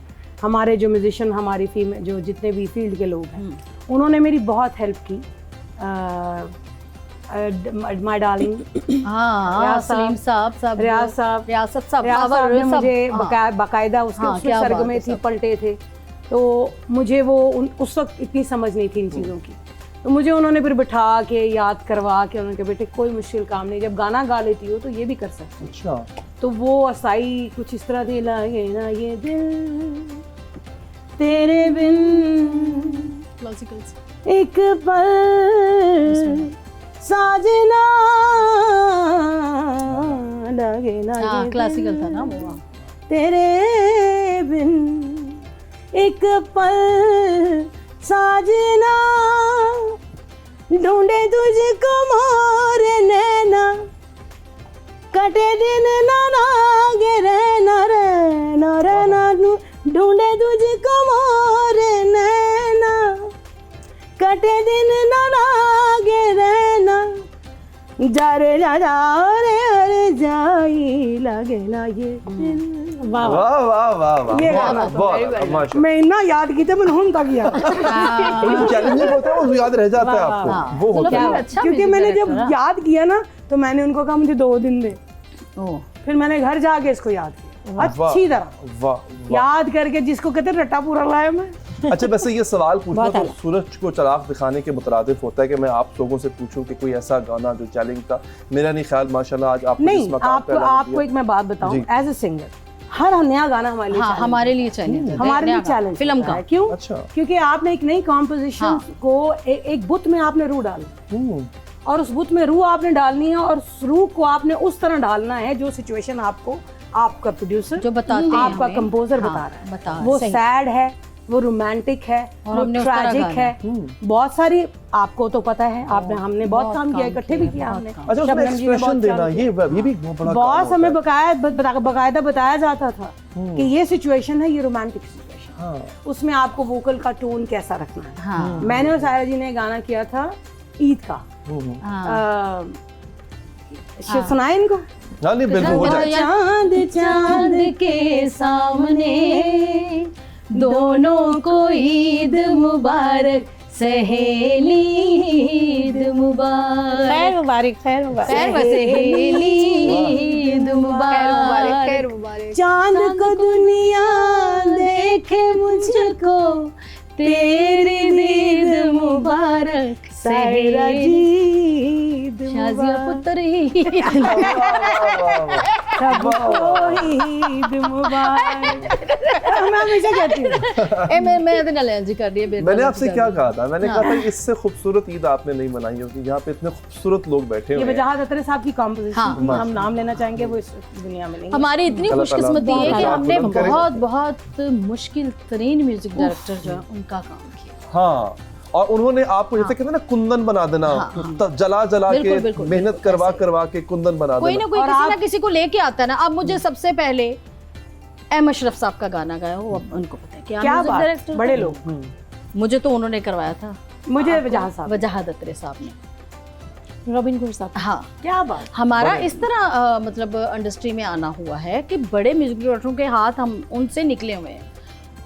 हमारे जो म्यूजिशियन, हमारी फीमेल जो जितने भी फील्ड के लोग हैं, उन्होंने मेरी बहुत हेल्प की। माय डार्लिंग, हाँ सलीम साहब सब, रियाज साहब, रियासत साहब, रियाज साहब ने मुझे बाकायदा उसके हाँ, उसमें क्या बात सरगमे है थी, सब। पलटे थे, तो मुझे वो उस वक्त इतनी समझ नहीं थी इन चीज़ों की, तो मुझे उन्होंने फिर बिठा के याद करवा के उन्होंने कहा बेटे कोई मुश्किल काम नहीं, जब गाना गा लेती हो तो ये भी कर सकते हो। अच्छा, तो वो असाई कुछ इस तरह थी, लागे ना ये दिल तेरे बिन एक पल साजना लगे ना ये हाँ दिल क्लासिकल था ना वो। तेरे बिन एक पल साजना ढूंढे तुझको मोर नैना कटे दिन ना लागे रहना रहना रहना ढूंढे तुझको मोर नैना कटे दिन ना लागे रहना जा रे अरे जाई लगे ना ये दिल। वाह वाह वाह वाह, ये बहुत गाना बहुत माशाल्लाह। मैं इतना याद की थी, मैंने हूं तक याद चैलेंजिंग होता है, वो याद रह जाता है वाह, आपको, वो होता है। अच्छा क्योंकि music मैंने director जब है। याद किया ना तो मैंने उनको कहा मुझे 2 दिन दे, ओह, फिर मैंने घर जाके इसको याद किया अच्छी तरह, वाह वाह, याद करके, जिसको कहते हैं रट्टा पूरा लाया मैं। अच्छा वैसे ये सवाल पूछना बहुत तो आला। सूरज को चराग दिखाने के मुतरादिफ होता है कि मैं आप लोगों से पूछूं कि कोई ऐसा गाना जो चैलेंज था। मेरा नहीं ख्याल माशाल्लाह आज आपको नहीं, जिस मकाम पे आपको एक मैं बात बताऊं, जी। एज ए सिंगर हर नया गाना हमारे लिए हाँ challenge हमारे है। लिए चैलेंज है, हमारे लिए नया गाना, चैलेंज फिल्म होता का है। क्यों? अच्छा। क्योंकि आपने एक नई कॉम्पोजिशन हाँ। को एक बुत में आपने रूह डाली, और उस बुत में रूह आपने डालनी है, और उस रूह को आपने उस तरह डालना है जो सिचुएशन आपको आपका प्रोड्यूसर जो बताते हैं आपका हमें। कंपोजर हाँ, बता रहा है। बता वो सही। सैड है, वो रोमांटिक है, और वो हमने उस तरह ट्रैजिक गाना है, बहुत सारी आपको तो पता है, आपने हमने बहुत काम किया, इकट्ठे भी किया हमने। अच्छा उसमें शबनम जी ने एक्सप्रेशन बहुत देना काम किया। ये भी बहुत बड़ा बॉस काम हमें होता है। बकायदा बताया जाता था कि ये सिचुएशन है, ये रोमांटिक सिचुएशन, हाँ। उसमें आपको वोकल का टोन कैसा रखना है। हाँ मैंने और सायरा जी ने गाना किया था ईद का, हाँ सुनाए इनको। हाँ नहीं बिल्कुल हो जाए। चांद चांद के सामने दोनों को ईद मुबारक, सहेली ईद मुबारक, खैर मुबारक, खैर मुबारक। खैर व सहेली ईद खैर मुबारक, मुबारक, खैर मुबारक। चांद को दुनिया देखे मुझको, तेरी ईद मुबारक, सायरा सहेली जी शाजिया पुत्री। सबको ईद मुबारक। मैं हमेशा कहती हूँ। मैं तो नलेंजी कर रही है। मैंने आपसे क्या कहा था? मैंने कहा था इससे खूबसूरत ईद आपने नहीं मनाई होगी, यहाँ पे इतने खूबसूरत लोग बैठे ये हुए हैं। वजाहत अतरे साहब की कॉम्पोजिशन हाँ। थी, हम नाम लेना चाहेंगे, वो इस दुनिया में नहीं है। हमारी इतनी अल्लाह खुशकिस्मती है कि ताला हमने बुलंद करे। बहुत बहुत मुश्किल तरीन म्यूजिक डायरेक्टर जो है उनका काम किया। हाँ और उन्होंने आपको जैसे कहते हैं ना कुंदन बना देना, जला जला बिल्कुल, के बिल्कुल, मेहनत बिल्कुल, करवा ऐसे। करवा के कुंदन बना कोई देना। ना कोई और किसी आप- ना किसी को लेके आता है ना। अब मुझे सबसे पहले एम अशरफ साहब का गाना गाया, वो अब उनको पता है क्या म्यूजिक बात, डायरेक्टर बड़े थे। लोग। मुझे तो उन्होंने करवाया था, मुझे वजाहत साहब, वजाहत अत्रे साहब ने। रॉबिन गुर साहब। हाँ क्या बात। हमारा इस तरह मतलब इंडस्ट्री में आना हुआ है कि बड़े म्यूजिक डायरेक्टरों के हाथ हम उनसे निकले हुए हैं,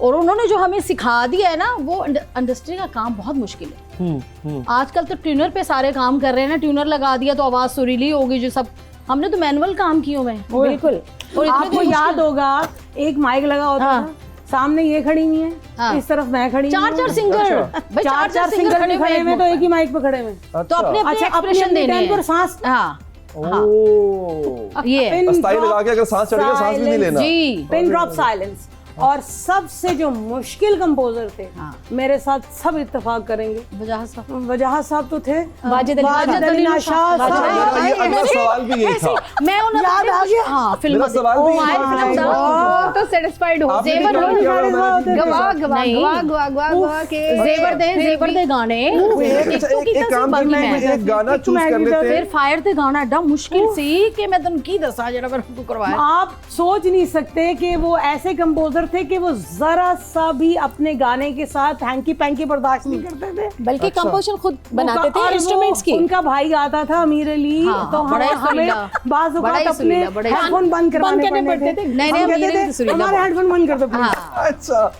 और उन्होंने जो हमें सिखा दिया है ना, वो इंडस्ट्री का काम बहुत मुश्किल है। आजकल तो ट्यूनर पे सारे काम कर रहे हैं ना, ट्यूनर लगा दिया तो आवाज सुरीली होगी, जो सब हमने तो मैनुअल काम किए हुए हैं। बिल्कुल। और इतने आपको मुश्किल- याद होगा एक माइक लगा होता हाँ। था, सामने ये खड़ी हुई है, हाँ। इस तरफ मैं खड़ी चार हूँ। चार सिंगर, अच्छा। भाई चार चार सिंगर खड़े में तो एक ही माइक पे खड़े में। तो अपने अपने अच्छा, अपने एक्सप्रेशन देने टाइम पर हैं। सांस हाँ ओह ये है। अस्थाई लगा के अगर सांस चढ़ेगा सांस भी नहीं लेना। जी पिन ड्रॉप साइलेंस। और सबसे जो मुश्किल कंपोजर थे, हाँ। मेरे साथ सब इत्तेफाक करेंगे, वजाहत साहब वजाहत साहब तो थे, वाजिद अली वाजिद अली शाह अच्छा, साहब। मेरा ये अगला सवाल भी यही था। मैं उन्हें याद आ गया? हाँ फिल्म मेरा सवाल भी हमारी यही था। फिल्म था। वो तो सेटिस्फाइड हो। आपने जेवर क्या लो, किया मैंने? गवा गवा नहीं। गवा गवा गवा गवा के जेवर दे गाने अच्छा, एक काम की मैं एक गाना चूज कर लेते फिर हैं। फायर ते गाना एडा मुश्किल सी कि मैं तुम की दसा जरा मैं उनको करवाया। आप सोच नहीं सकते कि वो ऐसे कंपोजर थे कि वो जरा सा भी अपने गाने के साथ हैंकी पैंकी बर्दाश्त नहीं करते थे। बल्कि अच्छा। कंपोजिशन खुद बनाते और थे वो इंस्ट्रूमेंट्स की। उनका भाई आता था अमीर अली, हाँ, तो बड़ा ही हमें सुरीला। बाज़ बड़ा औक़ात ही अपने सुरीला, बड़ा ही हेडफोन बंद करवाने करने पड़ते पड़ते थे। थे। नहीं, हम नहीं, कहते अमीर अली थे, तो सुरीला हमारे बहुत। हेडफोन बंद कर दो please। हाँ अच्छा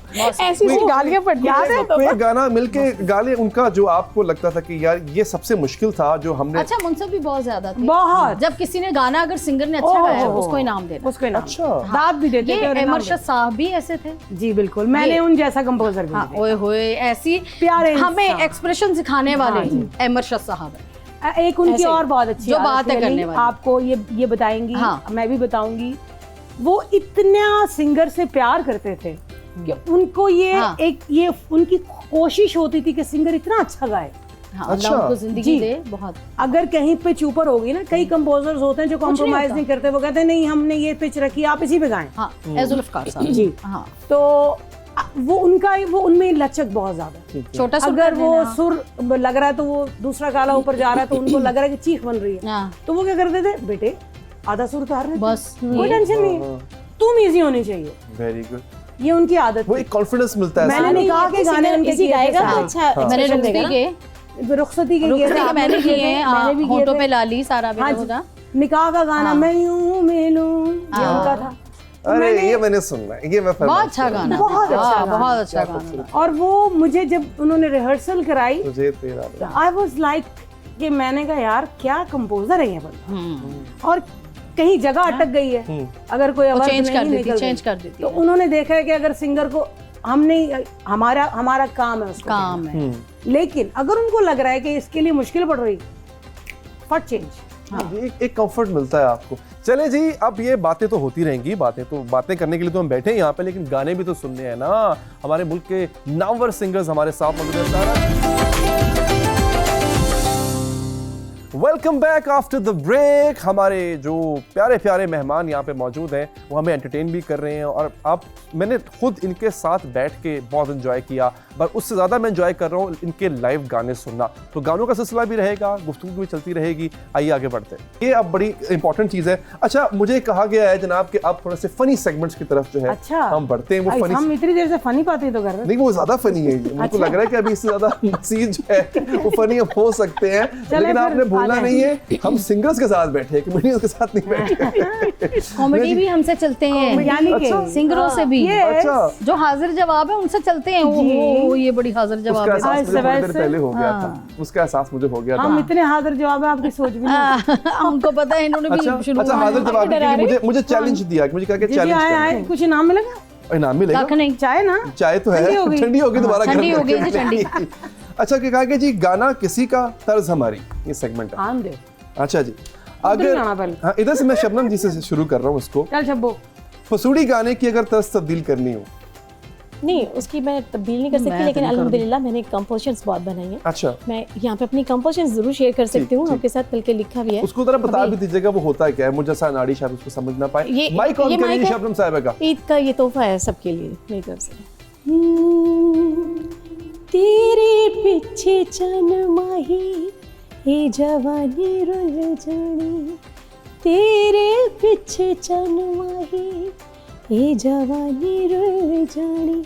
ऐसी सी गालियां पड़ती याद है? थी। कोई गाना मिलके गाले उनका जो आपको लगता था कि यार ये सबसे मुश्किल था जो हमने। अच्छा मुनसब भी बहुत ज्यादा थे। बहुत। जब किसी ने गाना अगर सिंगर ने अच्छा गाया ओह। उसको इनाम देना। उसको इनाम। अच्छा। दाद भी देते ये थे और इनाम अमरशद साहब भी ऐसे थे। देते। जी बिल्कुल, मैंने उन जैसा कंपोजर भी हाँ देखा। ओए होए ऐसी प्यारे हमें इंसान। एक्सप्रेशन सिखाने वाले अमरशद साहब है। एक उनकी ऐसे। और बहुत अच्छी जो आदत बात है है करने अली, वाली। आपको ये बताएंगी, हाँ। मैं भी बताऊंगी। वो इतना सिंगर से प्यार करते थे कि उनको ये हाँ। ये उनकी कोशिश होती थी कि सिंगर इतना अच्छा गाए। हाँ अच्छा। अल्लाह उनको जिंदगी जी। दे बहुत। अगर कहीं पिच ऊपर होगी ना, कई कंपोजर्स होते हैं जो नहीं कॉम्प्रोमाइज होता। नहीं करते, वो कहते हैं नहीं हमने ये पिच रखी, आप इसी पे गाएं। हाँ जुल्फकार साहब जी। हाँ तो वो उनमें लचक बहुत ज्यादा है। छोटा सुर अगर कर वो देना। सुर लग रहा है तो वो दूसरा काला ऊपर जा रहा है तो उनको लग रहा है कि चीख बन रही है, हाँ तो वो क्या करते थे, बेटे आधा सुर उतार रहे थे, बस कोई ये। टेंशन नहीं है, तुम इजी होनी चाहिए। Very good. ये उनकी आदत वो थी। एक कॉन्फिडेंस मिलता है। मैंने ऐसे नहीं कहा कि गाने उनके इसी किए थे गाएगा तो सारे। अच्छा मैंने expression देगा रुखसती ना। के रुखसती के किए थे, रुखसती के आपने मैंने किए किए थे, हैं मैंने भी किए होठों थे। पे लाली सारा हाँ मेरा जी। होगा। निकाह का गाना हाँ। मैं यूं मिलूं, ये हाँ। उनका था। अरे ये मैंने सुनना है, ये मैं बहुत फरमाइश अच्छा करूंगा। गाना बहुत था। अच्छा हाँ, गाना। बहुत अच्छा क्या गाना था। और वो मुझे जब उन्होंने रिहर्सल कराई, तुझे तेरा आई वाज लाइक कि मैंने कहा यार क्या कंपोजर है ये बंदा, और कहीं जगह अटक गई है, अगर कोई वो आवाज चेंज कर नहीं देती निकल चेंज रही। कर देती तो है। उन्होंने देखा है कि अगर सिंगर को हमने हमारा काम है उसको काम है। लेकिन अगर उनको लग रहा है कि इसके लिए मुश्किल पड़ रही, फट चेंज। एक कंफर्ट मिलता है आपको। चले जी, अब ये बातें तो होती रहेंगी, बातें करने के लिए तो हम बैठे हैं यहाँ पे, लेकिन गाने भी तो सुनने हैं ना। हमारे मुल्क के नामवर सिंगर्स हमारे साथ मौजूद हैं। Sara welcome back after the break. हमारे जो प्यारे प्यारे मेहमान यहाँ पे मौजूद हैं वो हमें एंटरटेन भी कर रहे हैं, और अब मैंने खुद इनके साथ बैठ के बहुत एंजॉय किया, पर उससे ज़्यादा मैं एंजॉय कर रहा हूँ इनके लाइव गाने सुनना। तो गानों का सिलसिला भी रहेगा, गुफ्तगू भी चलती रहेगी। आइए आगे बढ़ते हैं, ये अब बड़ी इंपॉर्टेंट चीज़ है। अच्छा, मुझे कहा गया है जनाब कि आप थोड़े से फनी सेगमेंट्स की तरफ जो है अच्छा, हम बढ़ते हैं। वो फनी, हम इतनी देर से फनी पाते तो कर रहे हैं। नहीं, वो ज़्यादा फनी है। मुझे लग रहा है कि अभी इससे ज़्यादा मज़ीद जो है वो फनी हो सकते हैं, लेकिन आपने भूलना नहीं है हम सिंगर्स के साथ बैठे, कॉमेडियंस के साथ नहीं बैठे। कॉमेडी भी हमसे चलते हैं, यानी कि सिंगरों से भी। अच्छा, जो हाजिर जवाब है उनसे चलते हैं। ओह, ये बड़ी हाजिर जवाब उसका है। एहसास मुझे थोड़ी देर पहले हो गया था, उसका एहसास मुझे हो गया था। हम इतने हाजिर जवाब है आपकी सोच भी नहीं। हमको पता है, इन्होंने भी शुरू अच्छा, हाजिर जवाब के लिए मुझे चैलेंज दिया कि मुझे कहा कि जी, चैलेंज आए करना। कुछ इनाम मिलेगा? इनाम मिलेगा? कख नहीं। चाय ना, चाय तो है, ठंडी होगी दोबारा ठंडी गर्म हो गई करके तो ठंडी। मिलेगी। अच्छा, क्या कहा कि जी गाना किसी का तर्ज हमारी, ये सेगमेंट है। आन दे। अच्छा जी, गाना अगर पहले। हाँ, इधर से मैं शबनम जी से शुरू कर रहा हूँ इसको। चल शब्बो। फसूड़ी गाने की अगर तर्ज तब्दील करनी हो, नहीं, उसकी मैं तब्दील नहीं कर सकती, लेकिन अल्हम्दुलिल्लाह मैंने कंपोजिशंस बहुत बनाई हैं। अच्छा, मैं यहाँ पे अपनी कंपोजिशंस जरूर शेयर कर सकती हूँ ठीक। आपके साथ, बल्कि लिखा भी है। उसको जरा बता भी दीजिएगा वो होता है क्या है, मुझे जैसा नाड़ी शायद उसको समझ ना पाए। माइक ऑन करिए शबनम साहिबा का। ईद का ये तोहफा है सबके लिए मेरी तरफ से। तेरे पीछे चन माही ये जवानी रुल जानी, तेरे पीछे चन माही ये जवानी रुल जानी,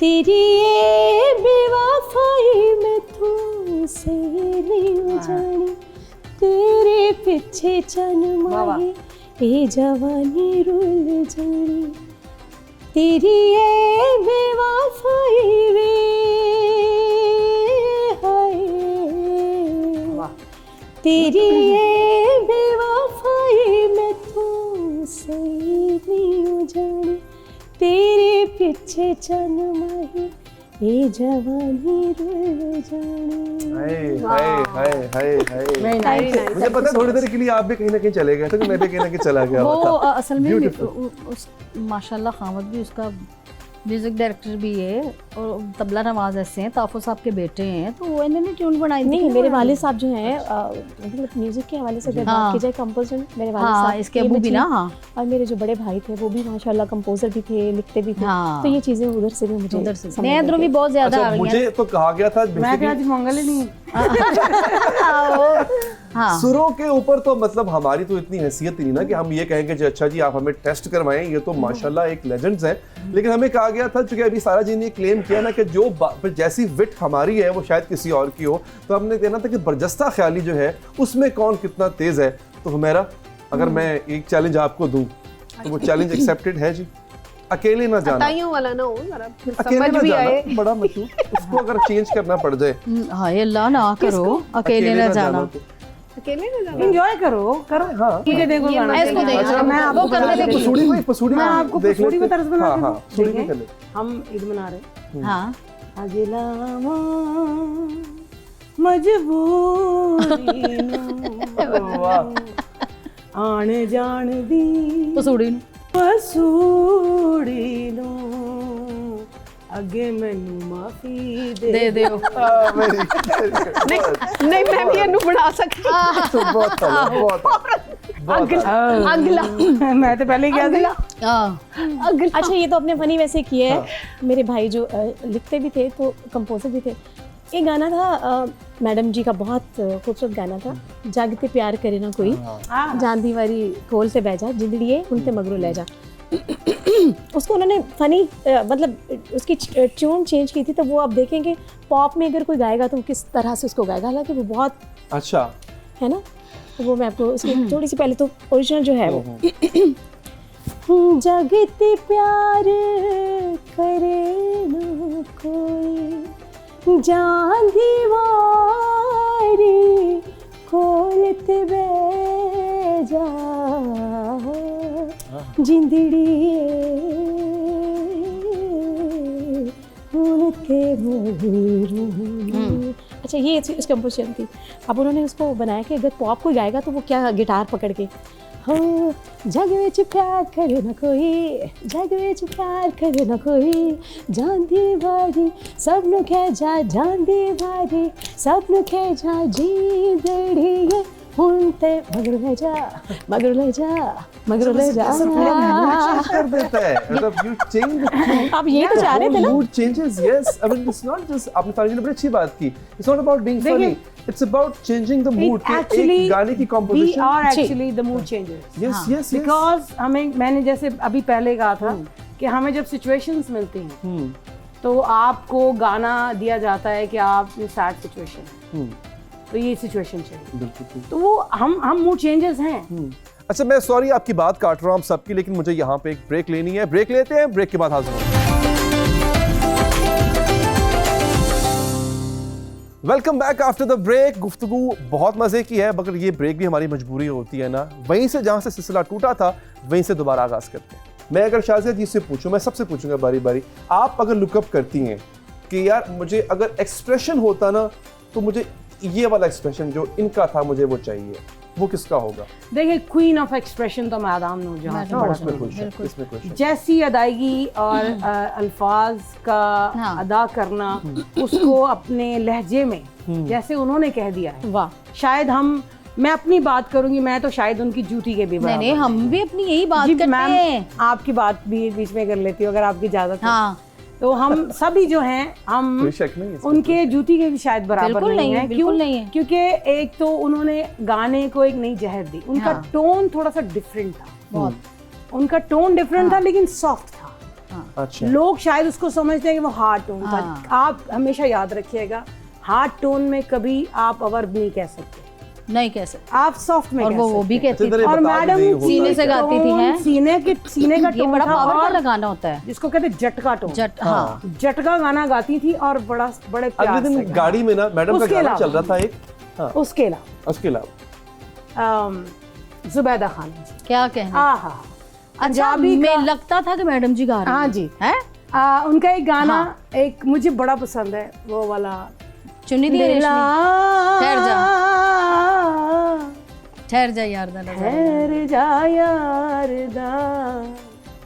तेरी ये बेवफाई में तू से नहीं जानी, तेरे पीछे चन माही ये जवानी रुल जानी, तेरी ये बेवफाई रे हाय, तेरी ये बेवफाई में तू सही नहीं जानी, तेरे पीछे चन माही ये जवानी रुल जानी। हाय हाय हाय हाय हाय। मुझे पता है थोड़ी देर के लिए आप भी कहीं ना कहीं चले गए थे, मैं भी कहीं ना कहीं चला गया वो था। असल में Beautiful. माशाल्लाह खामद भी उसका म्यूजिक डायरेक्टर भी है, और तबला नवाज ऐसे हैं, ताफो साहब के बेटे हैं, तो वो इन्होंने ट्यून बनाई थी। नहीं, मेरे वालिद साहब जो हैं, मतलब म्यूजिक के हवाले से अगर बात की जाए, कंपोजर मेरे वालिद हाँ, साहब, इसके अबू भी ना। हाँ, और मेरे जो बड़े भाई थे वो भी माशाल्लाह कंपोजर भी थे, लिखते भी थे। हाँ। तो ये चीजें उधर से भी मुझे उधर से समझ नए अंदरों भी बहुत ज्यादा अच्छा, आ रही हैं। मुझे तो कहा गया था मैं भी आज मंगल ही नहीं। हाँ, सुरों के ऊपर तो मतलब हमारी तो इतनी हैसियत ही नहीं ना कि हम ये कहेंगे जी अच्छा जी आप हमें टेस्ट करवाएं, ये तो माशाल्लाह एक लेजेंड्स हैं। लेकिन हमें कहा गया था, चूंकि अभी सारा जी ने क्लेम किया ना कि जो जैसी विट हमारी है वो शायद किसी और की हो, तो हमने कहना था कि बरजस्ता ख्याली जो है उसमें कौन कितना तेज है। तो हुमैरा, अगर मैं एक चैलेंज आपको दूं तो वो चैलेंज एक्सेप्टेड है जी? अकेले ना जाना, ताइयों वाला ना हो, जरा अकेले समझ ना भी जाना, आए। बड़ा मशहूर, उसको अगर चेंज करना पड़ जाए, हाय अल्लाह ना करो, अकेले ना जाना। तो। अकेले ना जाना। एंजॉय करो करो। हाँ, ठीक है, देखो गाना। इसको देखो। अच्छा, मैं आपको वो करने बता दे। देती पसूड़ी मैं आपको देख पसूड़ी लेते। में तर्ज बना हाँ, के हाँ, दूं। पसूड़ी ठीक में है? कर ले। हम ईद मना रहे। हाँ, अगला मजबूरी आने जान दी पसूड़ी पसूड़ी नो अगे मैनू माफी दे दे। नहीं मैं भी इन्हू बना सकती। बहुत अगला मैं तो पहले ही क्या थी। अगला। अच्छा, ये तो अपने फनी वैसे किए है। मेरे भाई जो लिखते भी थे तो कंपोजर भी थे। ये गाना था मैडम जी का, बहुत खूबसूरत गाना था, जागते प्यार करे ना कोई, जान दीवारी खोल से बह जा, जिंदड़िए उनते मगरू ले जा। उसको उन्होंने फनी मतलब उसकी ट्यून चेंज की थी, तो वो आप देखेंगे पॉप में अगर कोई गाएगा तो किस तरह से उसको गाएगा, हालांकि वो बहुत अच्छा है ना। तो वो मैं आपको उसकी थोड़ी सी पहले तो ओरिजिनल जो है वो जगते प्यार करे ना कोई, जान दीवारी खोलते बह जा, जिंदड़िए के मोर। अच्छा ये इस कंपोजिशन थी। अब उन्होंने उसको बनाया कि अगर पॉप कोई गाएगा तो वो क्या गिटार पकड़ के हो जग विच प्यार करे ना कोई, जग विच प्यार करे ना कोई, जांदी बारी सबनु खे जा, जांदी बारी सबनु खे जा, जी दड़िए हुनते मगर ले जा, मगर ले जा, मगर ले जा। कर देता है, मतलब you change the tune. आप ये तो चाह रहे थे ना? Mood changes, yes. I mean, it's not just आपने तारणी ने बड़ी अच्छी बात की. It's not about being funny. It's about changing the mood. कि एक गाने की composition. We are actually the mood changers. Yes, yes, yes. Because मैंने जैसे अभी पहले कहा था कि हमें जब situations मिलती हैं तो आपको गाना दिया जाता है कि आप सैड सिचुएशन तो ये सिचुएशन चाहिए, बिल्कुल। तो वो हम मूड चेंजर्स हैं। अच्छा मैं सॉरी आपकी बात काट रहा हूँ आप सबकी, लेकिन मुझे यहाँ पे एक ब्रेक लेनी है। ब्रेक लेते हैं, ब्रेक के बाद हाजिर होंगे। Welcome back after the break. गुफ्तगू बहुत मजे की है, मगर ये ब्रेक भी हमारी मजबूरी होती है ना। वहीं से जहाँ से सिलसिला टूटा था वहीं से दोबारा आगाज करते हैं। मैं अगर शाज़िया जी से पूछूं, मैं सबसे पूछूंगा बारी बारी, आप अगर लुकअप करती हैं कि यार मुझे अगर एक्सप्रेशन होता ना तो मुझे ये वाला एक्सप्रेशन जो इनका था मुझे वो चाहिए, वो किसका होगा? देखिए क्वीन ऑफ एक्सप्रेशन तो मैदाम नूरजहां इसमें खुश है। जैसी अदायगी और अल्फाज का अदा करना उसको अपने लहजे में जैसे उन्होंने कह दिया है, वाह। शायद मैं अपनी बात करूंगी, मैं तो शायद उनकी ड्यूटी के भी नहीं हम भी अपनी यही बात करते हैं। आपकी बात भी बीच में कर लेती हूँ अगर आपकी इजाजत है। हाँ। तो हम सभी जो हैं हम उनके जूती के भी शायद बराबर नहीं है। क्यों नहीं है? क्योंकि एक तो उन्होंने गाने को एक नई जहर दी, उनका टोन थोड़ा सा डिफरेंट था, बहुत उनका टोन डिफरेंट था लेकिन सॉफ्ट था। अच्छा। लोग शायद उसको समझते हैं कि वो हार्ड टोन था। आप हमेशा याद रखिएगा हार्ड टोन में कभी आप अवर्ब नहीं कह सकते, नहीं कह सकते, आप सॉफ्ट में और वो भी कहती थी। और मैडम सीने से गाती थी हैं, सीने का टोन बड़ा था पावरफुल गाना होता है जिसको कहते हैं जटका टोन। हाँ। जटका गाना गाती थी और बड़े प्यार अगले दिन गाड़ी में ना मैडम का गाना चल रहा था एक। हाँ। उसके अलावा जुबैदा खान क्या कहना। अच्छा में लगता था कि मैडम जी गा रही हैं। हाँ जी है। उनका एक गाना एक मुझे बड़ा पसंद है, वो वाला चुनी दी रेशमी। ठहर जा यारदा, ठहर जा यारदा,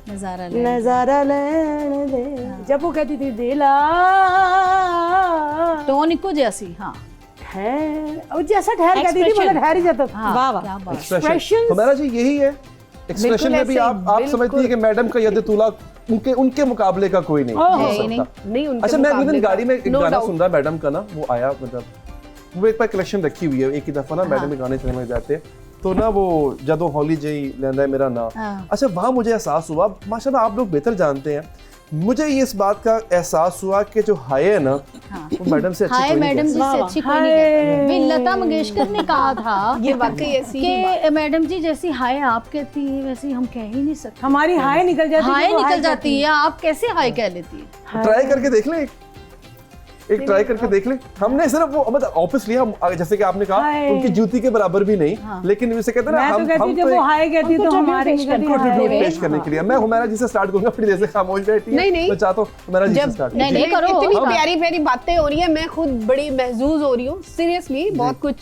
नजारा लेने दे। जब वो कहती थी दिला टोन इको जैसी। हाँ ठहर, जैसा ठहर कहती थी मतलब ठहर ही जाता था। वाह वाह। एक्सप्रेशन तो मेरा जी यही है। एक्सप्रेशन में भी आप समझती है कि मैडम का यद तुला उनके मुकाबले का कोई नहीं हो सकता। अच्छा मैं अगले दिन गाड़ी में एक गाना सुन रहा मैडम का ना, वो आया मतलब वो एक बार कलेक्शन रखी हुई है, एक ही दफा ना मैडम के गाने चलने जाते हैं तो ना वो जदों हौली जई लेंदा है मेरा ना। अच्छा वहाँ मुझे एहसास हुआ, माशाल्लाह आप लोग बेहतर जानते हैं, मुझे ये इस बात का एहसास हुआ कि जो हाय है ना वो मैडम से अच्छी कोई मैडम जी से अच्छी कोई नहीं कहती। लता मंगेशकर ने कहा था ये वाकई ऐसी कि मैडम जी जैसी हाय आप कहती है वैसी हम कह ही नहीं सकते। हमारी हाय निकल जाती है, आप कैसे हाय कह लेती है? ट्राई करके देख ले, एक ट्राई करके देख ले। हमने सिर्फ वो मतलब ऑब्वियसली हम जैसे कि आपने कहा उनकी जूती के बराबर भी नहीं, लेकिन इसे कहते हैं ना हम जब वो हाय कहती तो हमारे ट्रिब्यूट पेश करने के लिए मैं हुमैरा जी से स्टार्ट करूंगा, फिर जैसे खामोश बैठी है मैं चाहता हूं हुमैरा जी से स्टार्ट नहीं करो। इतनी प्यारी प्यारी बातें हो रही है, मैं खुद बड़ी महजूज हो रही हूँ सीरियसली। बहुत कुछ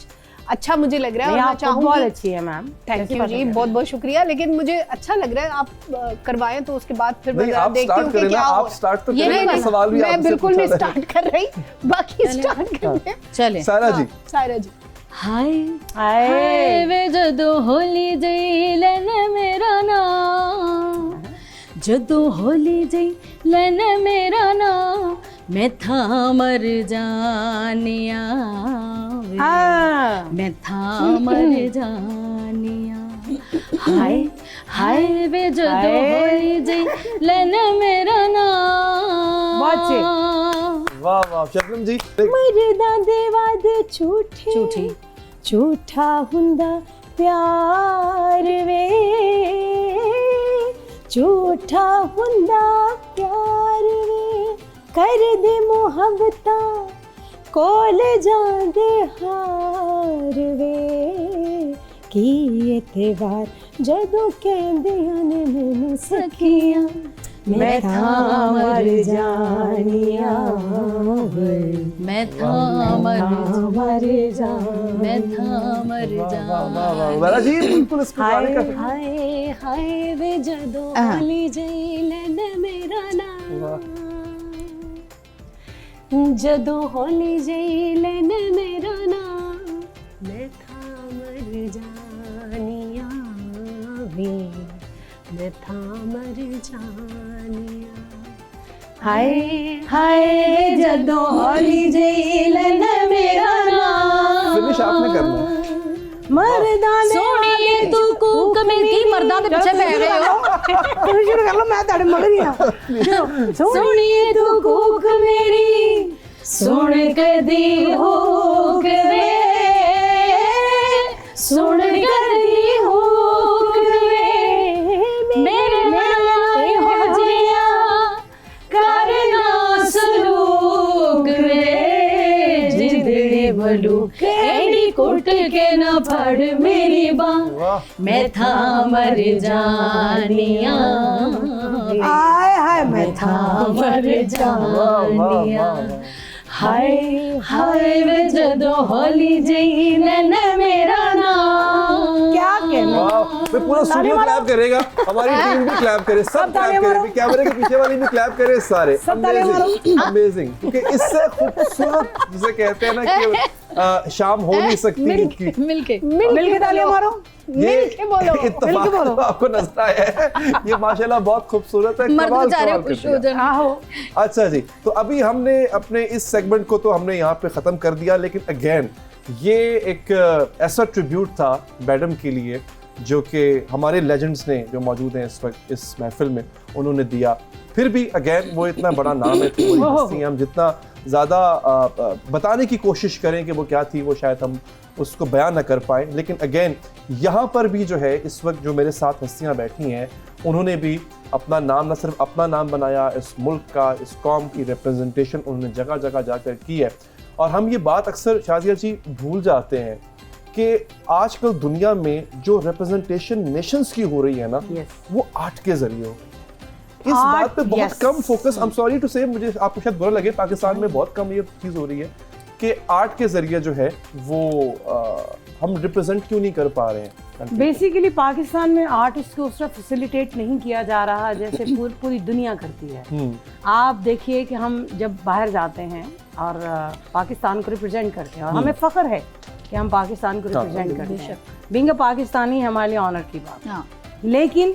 अच्छा मुझे लग रहा है और मैं चाहूंगी। बहुत अच्छी है मैम, थैंक यू जी, बहुत बहुत शुक्रिया। लेकिन मुझे अच्छा लग रहा है आप करवाएं तो उसके बाद फिर मैं देखती हूँ कि क्या हो। आप स्टार्ट तो करें, सवाल भी मैं बिल्कुल नहीं स्टार्ट कर रही, बाकी स्टार्ट करते हैं। चले सायरा जी। हाय हाय वे जदों होली जई लेने मेरा ना, जदों होली जई लेने मेरा ना, मैं था मर जानिया मैं था मर जानिया। हाय हाय वे जदों होली जई लेने मेरा ना। वाह वाह शबनम जी। मरदा दे वादे झूठे झूठा हुंदा प्यार वे, झूठा हुंदा प्यार वे, कर दे मुहब्बता कोल जांदे हार वे, की एतवार जदों कहंदियां ने मैनू सखियां मैं था मर जानिया मैं था मर जा मैं था मर जा। वरा जी बिल्कुल इसको गाने का हाय हाय वे जदों होली जैलन मेरा नाम जदों होली जैलन मेरा नाम मैं था मर जानिया वे मैं था मर जानिया हाय हाय जदों होली जैलन मेरा नाम। फिनिश आपने करना है। मर्दाने सोनिए तू कूक में की मर्दा के पीछे पै गए हो। तुम शुरू कर लो, मैं ताड़े मगर ही हूं। सोनिए तू कूक मेरी सुन के दी हुक वे सुन कर दी हुक वे मेरे नाल हो जिया करना सलूक वे जिंदड़ी भलूक एड़ी कुट के न फड़ मेरी बाँ मैं था मर जानिया हाय हाय मैं था मर जानिया हाय हाय वे जदों होली जैलन मेरा नाम। क्या कहना। वाह, मैं पूरा स्टूडियो क्लैप करेगा, हमारी टीम भी क्लैप करे, सब क्लैप करे, कैमरे के पीछे वाली भी क्लैप करे, सारे अमेजिंग। क्योंकि इससे खूबसूरत जिसे कहते हैं ना कि शाम हो नहीं सकती इनकी। मिलके तालियां मारो, मिलके बोलो, इत्तेफाक तो आपको नजर आया है, ये माशाल्लाह बहुत खूबसूरत है। मर्द कमाल बेचारे कमाल खुश कर हो दिया। जाए। आहो अच्छा जी, तो अभी हमने अपने इस सेगमेंट को तो हमने यहाँ पे ख़त्म कर दिया, लेकिन अगेन ये एक ऐसा ट्रिब्यूट था मैडम के लिए जो कि हमारे लेजेंड्स ने जो मौजूद हैं इस वक्त इस महफिल में उन्होंने दिया। फिर भी अगेन वो इतना बड़ा नाम है, तो वो हस्ती, हम जितना ज़्यादा बताने की कोशिश करें कि वो क्या थी, वो शायद हम उसको बयान ना कर पाए। लेकिन अगेन यहाँ पर भी जो है इस वक्त जो मेरे साथ हस्तियाँ बैठी हैं, उन्होंने भी अपना नाम, न सिर्फ अपना नाम बनाया, इस मुल्क का, इस कौम की रिप्रेजेंटेशन उन्होंने जगह जगह जाकर की है। और हम ये बात अक्सर शाजिया जी भूल जाते हैं कि आजकल दुनिया में जो रिप्रेजेंटेशन नेशंस की हो रही है ना, वो आर्ट के जरिए हो रही है। इस बात पे बहुत कम focus, I am sorry to say, मुझे आपको शायद बुरा लगे, पाकिस्तान में बहुत कम ये चीज़ हो रही है कि आर्ट के जरिए जो है वो हम रिप्रेजेंट क्यों नहीं कर पा रहे हैं। बेसिकली पाकिस्तान में आर्टिस्ट को उस तरह फैसिलिटेट नहीं किया जा रहा जैसे पूरी दुनिया करती है। आप देखिए कि हम जब बाहर जाते हैं और पाकिस्तान को रिप्रेजेंट करते हैं, और हमें फख्र है कि हम पाकिस्तान को रिप्रेजेंट करते हैं, बीइंग अ पाकिस्तानी हमारे लिए ऑनर की बात है। लेकिन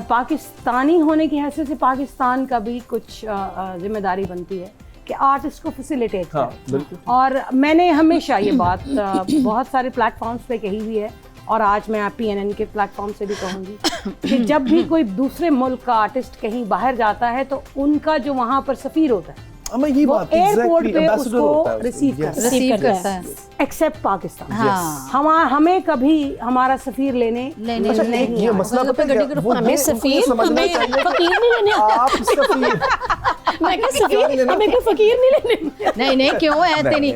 पाकिस्तानी होने की हैसियत से पाकिस्तान का भी कुछ जिम्मेदारी बनती है कि आर्टिस्ट को फैसिलिटेट करें। और मैंने हमेशा ये बात बहुत सारे प्लेटफॉर्म्स पे कही हुई है, और आज मैं PNN के प्लेटफॉर्म से भी कहूँगी कि जब भी कोई दूसरे मुल्क का आर्टिस्ट कहीं बाहर जाता है तो उनका जो वहाँ पर सफीर होता है ये वो बात एयरपोर्ट पे एम्बेसडर होता है उसको रिसीव करता है, एक्सेप्ट पाकिस्तान। हमें कभी हमारा सफीर लेने पसंद नहीं ये है। मसला पता है क्या? वो हमें सफीर समझना चाहिए फकीर नहीं लेने आप सफीर मैं क्या सफीर हमें कोई फकीर नहीं लेने नहीं क्यों ऐसे नहीं,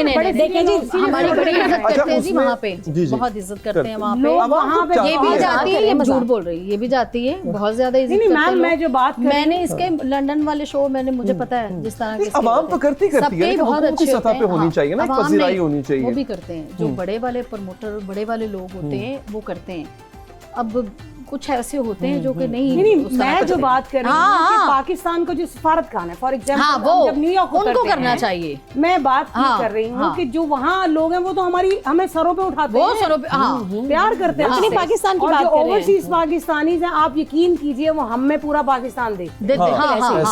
नहीं देखें जी, हमारी बड़ी इज्जत करते हैं जी वहाँ पे, बहुत इज्जत करते हैं वहाँ पे। वहाँ पे ये भी जाती है, ये झूठ बोल रही है, ये भी जाती है, बहुत ज्यादा इज्जत करते हैं। मैं जो बात मैंने इसके लंदन वाले शो मैंने, मुझे पता है जिस तरह के आवाम तो करती है, लेकिन हुकूमती सतह पे होनी चाहिए ना, एक पजीराई होनी चाहिए। वो भी करते हैं, जो बड़े वाले प्रमोटर, बड़े वाले लोग होते हैं वो करते हैं। अब कुछ ऐसे होते हैं जो कि नहीं, मैं जो बात कर रही हूँ कि पाकिस्तान को जो सफारत खान है, फॉर एग्जाम्पल जब न्यूयॉर्क उनको करना चाहिए। मैं बात कर रही हूँ कि जो वहाँ लोग हैं वो तो हमें सरों पे उठाते हैं, सरों पे प्यार करते हैं अपनी पाकिस्तान की और बात जो कर रहे हैं। ओवरसीज पाकिस्तानीज हैं, आप यकीन कीजिए वो हम में पूरा पाकिस्तान देखते हैं।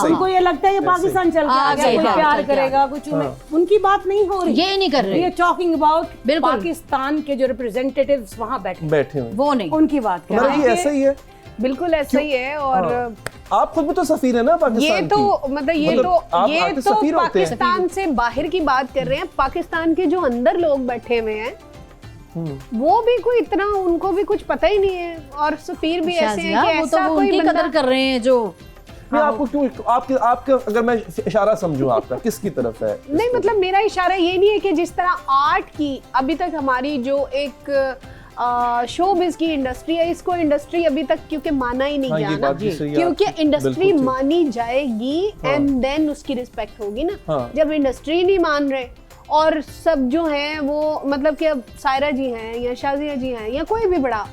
उनको ये लगता है कि पाकिस्तान चल के आ गया, कोई प्यार करेगा, कुछ उनकी बात नहीं हो रही, ये नहीं कर रहे, ये टॉकिंग अबाउट पाकिस्तान के जो रिप्रेजेंटेटिव्स वहाँ बैठे हुए, वो नहीं, उनकी बात कर रहे हैं। ऐसा ही है, बिल्कुल ऐसा ही है। और आप खुद भी तो सफीर है ना पाकिस्तान ये तो मतलब ये तो पाकिस्तान से बाहर की बात कर रहे हैं। पाकिस्तान के जो अंदर लोग बैठे हुए हैं वो भी कोई इतना, उनको भी कुछ पता ही नहीं है, और सफीर भी ऐसे हैं कि ऐसा कोई बंदा कदर कर रहे हैं जो मैं आपको क्यों आपके अगर मैं इशारा समझूं आपका किसकी तरफ है? नहीं मतलब मेरा इशारा ये नहीं है कि जिस तरह आर्ट की अभी तक हमारी जो एक शोबिज़ की इंडस्ट्री है, इसको इंडस्ट्री अभी तक क्योंकि माना ही नहीं हाँ, गया ये ना, बात भी सही है क्योंकि आपकी। इंडस्ट्री बिल्कुल ठीक। मानी जाएगी एंड देन उसकी रिस्पेक्ट होगी ना। हाँ। जब इंडस्ट्री नहीं मान रहे और सब जो हैं वो मतलब कि अब सायरा जी हैं या शाजिया जी हैं या कोई भी बड़ा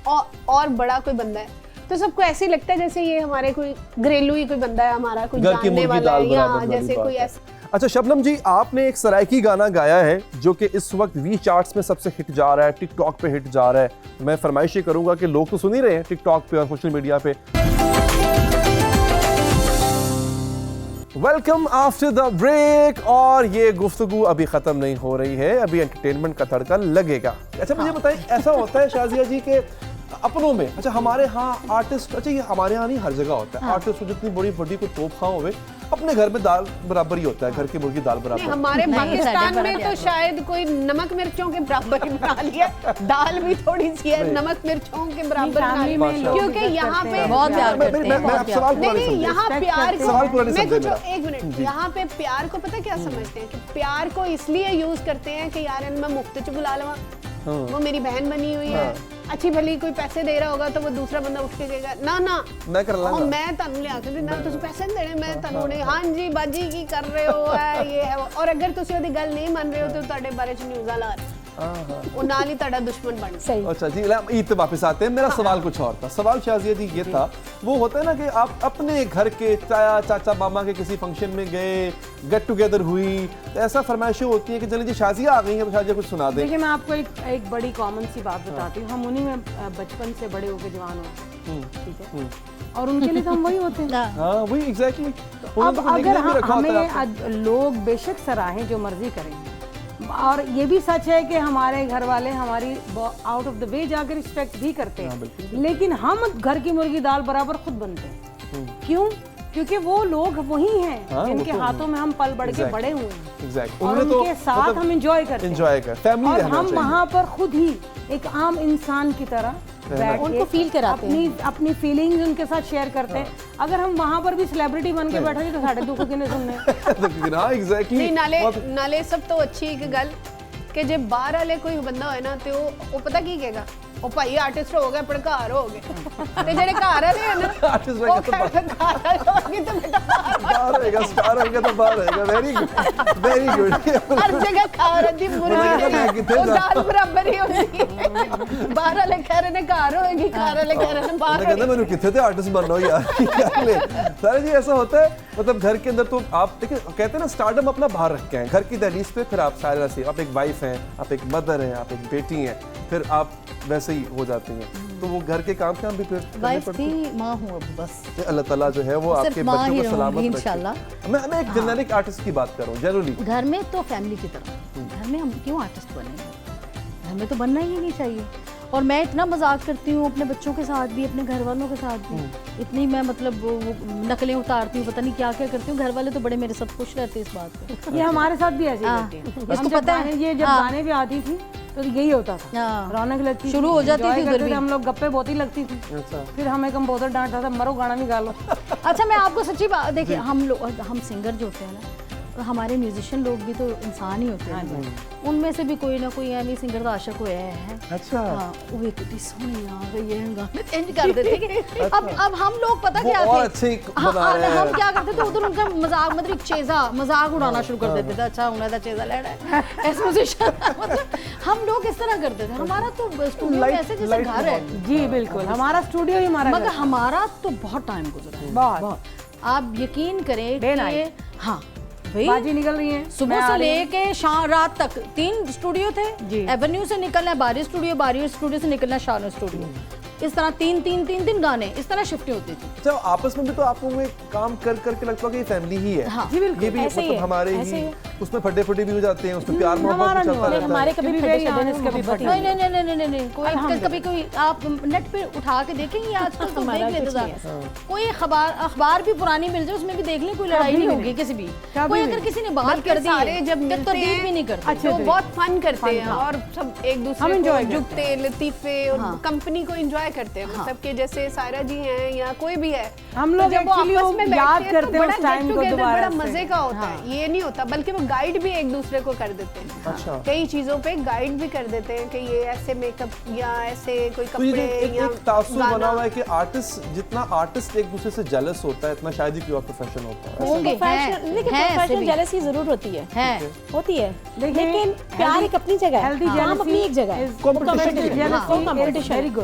और बड़ा कोई बंदा है, तो सबको ऐसे ही लगता है जैसे ये हमारे कोई घरेलू ही कोई बंदा है, हमारा कोई घर की जानने मुर्गी वाला दाल है, या बराबर वाली जैसे बात कोई है। ऐसा। अच्छा शबनम जी, आपने एक सराइकी गाना गाया है जो कि इस वक्त वी चार्ट्स में सबसे हिट जा रहा है, टिकटॉक पे हिट जा रहा है। मैं फरमाइश ये करूंगा कि लोग तो सुन ही रहे हैं टिकटॉक पे और सोशल मीडिया पे। वेलकम आफ्टर द ब्रेक, और ये गुफ्तगू अभी खत्म नहीं हो रही है, अभी एंटरटेनमेंट का तड़का लगेगा। अच्छा मुझे बताइए, ऐसा होता है शाजिया जी के अपनों में, अच्छा हमारे यहाँ आर्टिस्ट, अच्छा ये हमारे यहाँ नहीं हर जगह होता है, आर्टिस्ट जितनी बड़ी बड़ी कोई तोप खां होवे, अपने घर में दाल बराबर ही होता है, घर की मुर्गी दाल नहीं, बराबर। हमारे नहीं, पाकिस्तान साढ़े में बारह तो शायद कोई नमक मिर्चों के बराबर ही बना लिया, दाल भी थोड़ी सी है, नहीं। नमक मिर्चों के बराबर बना फैमिली लिया। में लोग क्योंकि इज्जत यहाँ करते पे हैं, बहुत प्यार प्यार करते हैं, मैं बहुत सवाल प्यार। पूरा नहीं, नहीं यहाँ समझे। प्यार को सवाल पूरा नहीं मैं समझे कुछ मेरा। एक मिनट, यहाँ पे प्यार को पता क्या समझते हैं कि प्यार को इसलिए यूज करते हैं कि यार मैं मुफ्त च बुला लवा, वो मेरी बहन बनी हुई है, अच्छी भली कोई पैसे दे रहा होगा तो वो दूसरा बंदा उठ के कहेगा ना ना मैं कर लांगा। और मैं तनु लिया के देना, तुझे पैसे नहीं देने, मैं तनु ने हाँ जी बाजी की कर रहे हो है ये है वो। और अगर तुसी ओदी गल नहीं मान रहे हो तो ਤੁਹਾਡੇ बारे च न्यूज़ ला रहे वो नाल ही ਤੁਹਾਡਾ दुश्मन बन गया। सही। अच्छा जी, ईद पे वापस आते हैं। मेरा सवाल कुछ और था। सवाल शाजिया जी ये था, वो होता है ना कि आप अपने घर के चाचा चाचा मामा के किसी फंक्शन में गए, गेट टुगेदर हुई, तो ऐसा फरमाइशें होती हैं कि चलिए जी शाजिया आ गई है, शाजिया कुछ सुना दे। देखिए मैं आपको एक बड़ी कॉमन सी बात बताती हूँ, हम उन्हीं में बचपन से बड़े होके जवान होते हैं, ठीक है, और उनके लिए तो हम वही होते हैं। हाँ वही एग्जैक्टली। अब अगर हमें लोग बेशक सराहें जो मर्जी करें, और ये भी सच है कि हमारे घर वाले हमारी आउट ऑफ द वे जाकर रिस्पेक्ट भी करते हैं, लेकिन हम घर की मुर्गी दाल बराबर खुद बनते हैं। क्यों? क्योंकि वो लोग वही हैं हाँ, जिनके वो तो हाथों में हम पल बढ़ के Exactly. बड़े हुए हैं, एग्जैक्टली, और उनके साथ हम एंजॉय करते हैं, एंजॉय कर फैमिली और रहना हम चाहिए। वहाँ पर खुद ही एक आम इंसान की तरह बैठ उनको के feel कराते अपनी फीलिंग्स उनके साथ शेयर करते हैं। अगर हम वहाँ पर भी सेलिब्रिटी बन के बैठे तो साढ़े दुख किने सुनने। हाँ एग्जैक्टली। नहीं नाले सब तो अच्छी एक गल कि जे बाहर वाले कोई बंदा होए ना ते ਉਹ ਪਤਾ ਕੀ ਕਹੇਗਾ, ਉਹ ਭਾਈ ਆਰਟਿਸਟ ਹੋ ਗਏ ਆਪਣੇ ਘਰ ਹੋ ਗਏ, ਤੇ ਜਿਹੜੇ ਘਰ ਵਾਲੇ ਆ ਨਾ Artist ਉਹ ਹੋਏਗਾ ਤਾਂ ਘਰ ਵਾਲੇ ਹੋਣਗੇ ਤਾਂ बेटा बाहर रहेगा, स्टार होगा तो बाहर रहेगा। Very good very good. हर जगह खारत दी मुझे कहता मैं कितने वो जा- दाल बराबर ही होती है। बाहर वाले कह रहे ने घर होएगी, घर वाले कह रहे ने बाहर मैं कहता होएगी। मैंने कितने थे आर्टिस्ट बन रहा हूँ यार। क्या ले सारे जी ऐसा होता है, मतलब घर के अंदर तो आप देखिए कहते हैं ना स्टारडम अपना बाहर रख के हैं, घर की दहलीज पे फिर आप सारे से आप एक वाइफ हैं, आप एक मदर हैं, आप एक बेटी हैं, फिर आप वैसे ही हो जाती हैं, तो वो घर के काम भी फिर करने वाइफ पड़ते थी, हैं। माँ हूँ अब बस। ये अल्लाह ताला जो है वो सिर्फ आपके माँ बच्चों ही को रहूंगी सलामत रखे। इंशाल्लाह। मैं एक जेनेरिक आर्टिस्ट की बात कर रहा हूँ जनरली। घर में तो फैमिली की तरह, घर में हम क्यों आर्टिस्ट बनेंगे, घर में तो बनना ही नहीं चाहिए। और मैं इतना मजाक करती हूँ अपने बच्चों के साथ भी, अपने घर वालों के साथ भी, इतनी मैं मतलब वो नकलें उतारती हूँ, पता नहीं क्या क्या करती हूँ। घर वाले तो बड़े मेरे साथ खुश रहते हैं इस बात पे। ये हमारे साथ भी ऐसे ही हाँ, होते हैं। इसको हम जब पता है। गाने- ये जब हाँ। गाने भी आती थी तो यही होता था, हाँ। रौनक लगती शुरू हो जाती enjoy थी उधर करते भी। थे, हम लोग गप्पे बहुत ही लगती थी, अच्छा फिर हमें कंपोजर डांटता था, मरो गाना नहीं गा लो। अच्छा मैं आपको सच्ची बात देखिए, हम सिंगर जो होते हैं ना, तो हमारे म्यूजिशियन लोग भी तो इंसान ही होते हैं, उनमें से भी कोई ना कोई एवं सिंगर का आशिक होया है। अच्छा हाँ, वो एक सोनी आ गई है, गाने चेंज कर देते कि अब हम लोग पता वो क्या और थे, अच्छे हाँ, बना रहे हैं। हम क्या करते थे उधर उनका मजाक मतलब एक चेजा मजाक उड़ाना शुरू कर देते थे। अच्छा उन्हें तो चेजा लेना है ऐसे म्यूजिशियन, मतलब हम लोग इस तरह करते थे। हमारा तो स्टूडियो में ऐसे जैसे घर है, जी बिल्कुल, हमारा स्टूडियो ही हमारा मगर घर है। हमारा तो बहुत टाइम गुजरा है, बहुत। आप यकीन करें Day कि night। हाँ भाई बाजी निकल रही है, सुबह मैं आ से रही हूँ। लेके शाम रात तक 3 स्टूडियो थे। जी। एवेन्यू से निकलना है बारी स्टूडियो, बारी स्टूडियो से निकलना है शानो स्टूडियो, इस तरह तीन गाने इस तरह शिफ्टें होती थी। अच्छा आपस में भी तो आपको वो एक काम कर करके लगता है कि ये फैमिली ही है। हाँ। जी बिल्कुल, ये भी ऐसे ही मतलब है, हमारे ऐसे ही ही है। उसमें फटे फटे भी हो जाते हैं, उसमें प्यार मोहब्बत हमारा भी नहीं चलता होता, रहता है। हमारे कभी फटे शटे कभी बहुत नहीं नहीं नहीं नहीं नहीं कोई कभी कोई आप नेट पे उठा के देखेंगे आजकल तो हमारा देख लेते कुछ नहीं थे, कोई अखबार भी पुरानी मिल जाए उसमें भी देख लें, कोई लड़ाई नहीं होगी किसी भी, कोई अगर किसी ने बात कर दी सारे जब मिलते तकदीर हैं भी नहीं करते। तो बहुत फन करते हैं और सब एक हम दूसरे enjoy को करते जुगते लतीफे और हाँ। कंपनी को एंजॉय करते हैं, मतलब कि जैसे सायरा जी हैं या कोई भी है, हम लोग तो जब वो actually आपस वो में याद बैठते हैं करते तो हैं बड़ा उस time get को together दोबारा बड़ा से। मजे का होता है। ये नहीं होता बल्कि वो गाइड भी एक दूसरे को कर देते हैं। अच्छा। कई चीजों पे गाइड भी कर देते हैं कि ये ऐसे मेकअप या ऐसे कोई तो ये कपड़े या एक तासुर गाना। बना हुआ है कि जितना आर्टिस्ट एक दूसरे से जेलस होता है, इतना शायद ही कोई प्रोफेशन होता है। होंगे, प्रोफेशनल लेकिन हैं ऐसे प्रोफेशनल भी। जेलसी जरूर होती है होती है देखिए, लेकिन प्यार एक अपनी जगह है, हेल्दी काम अपनी एक जगह है। जेलसी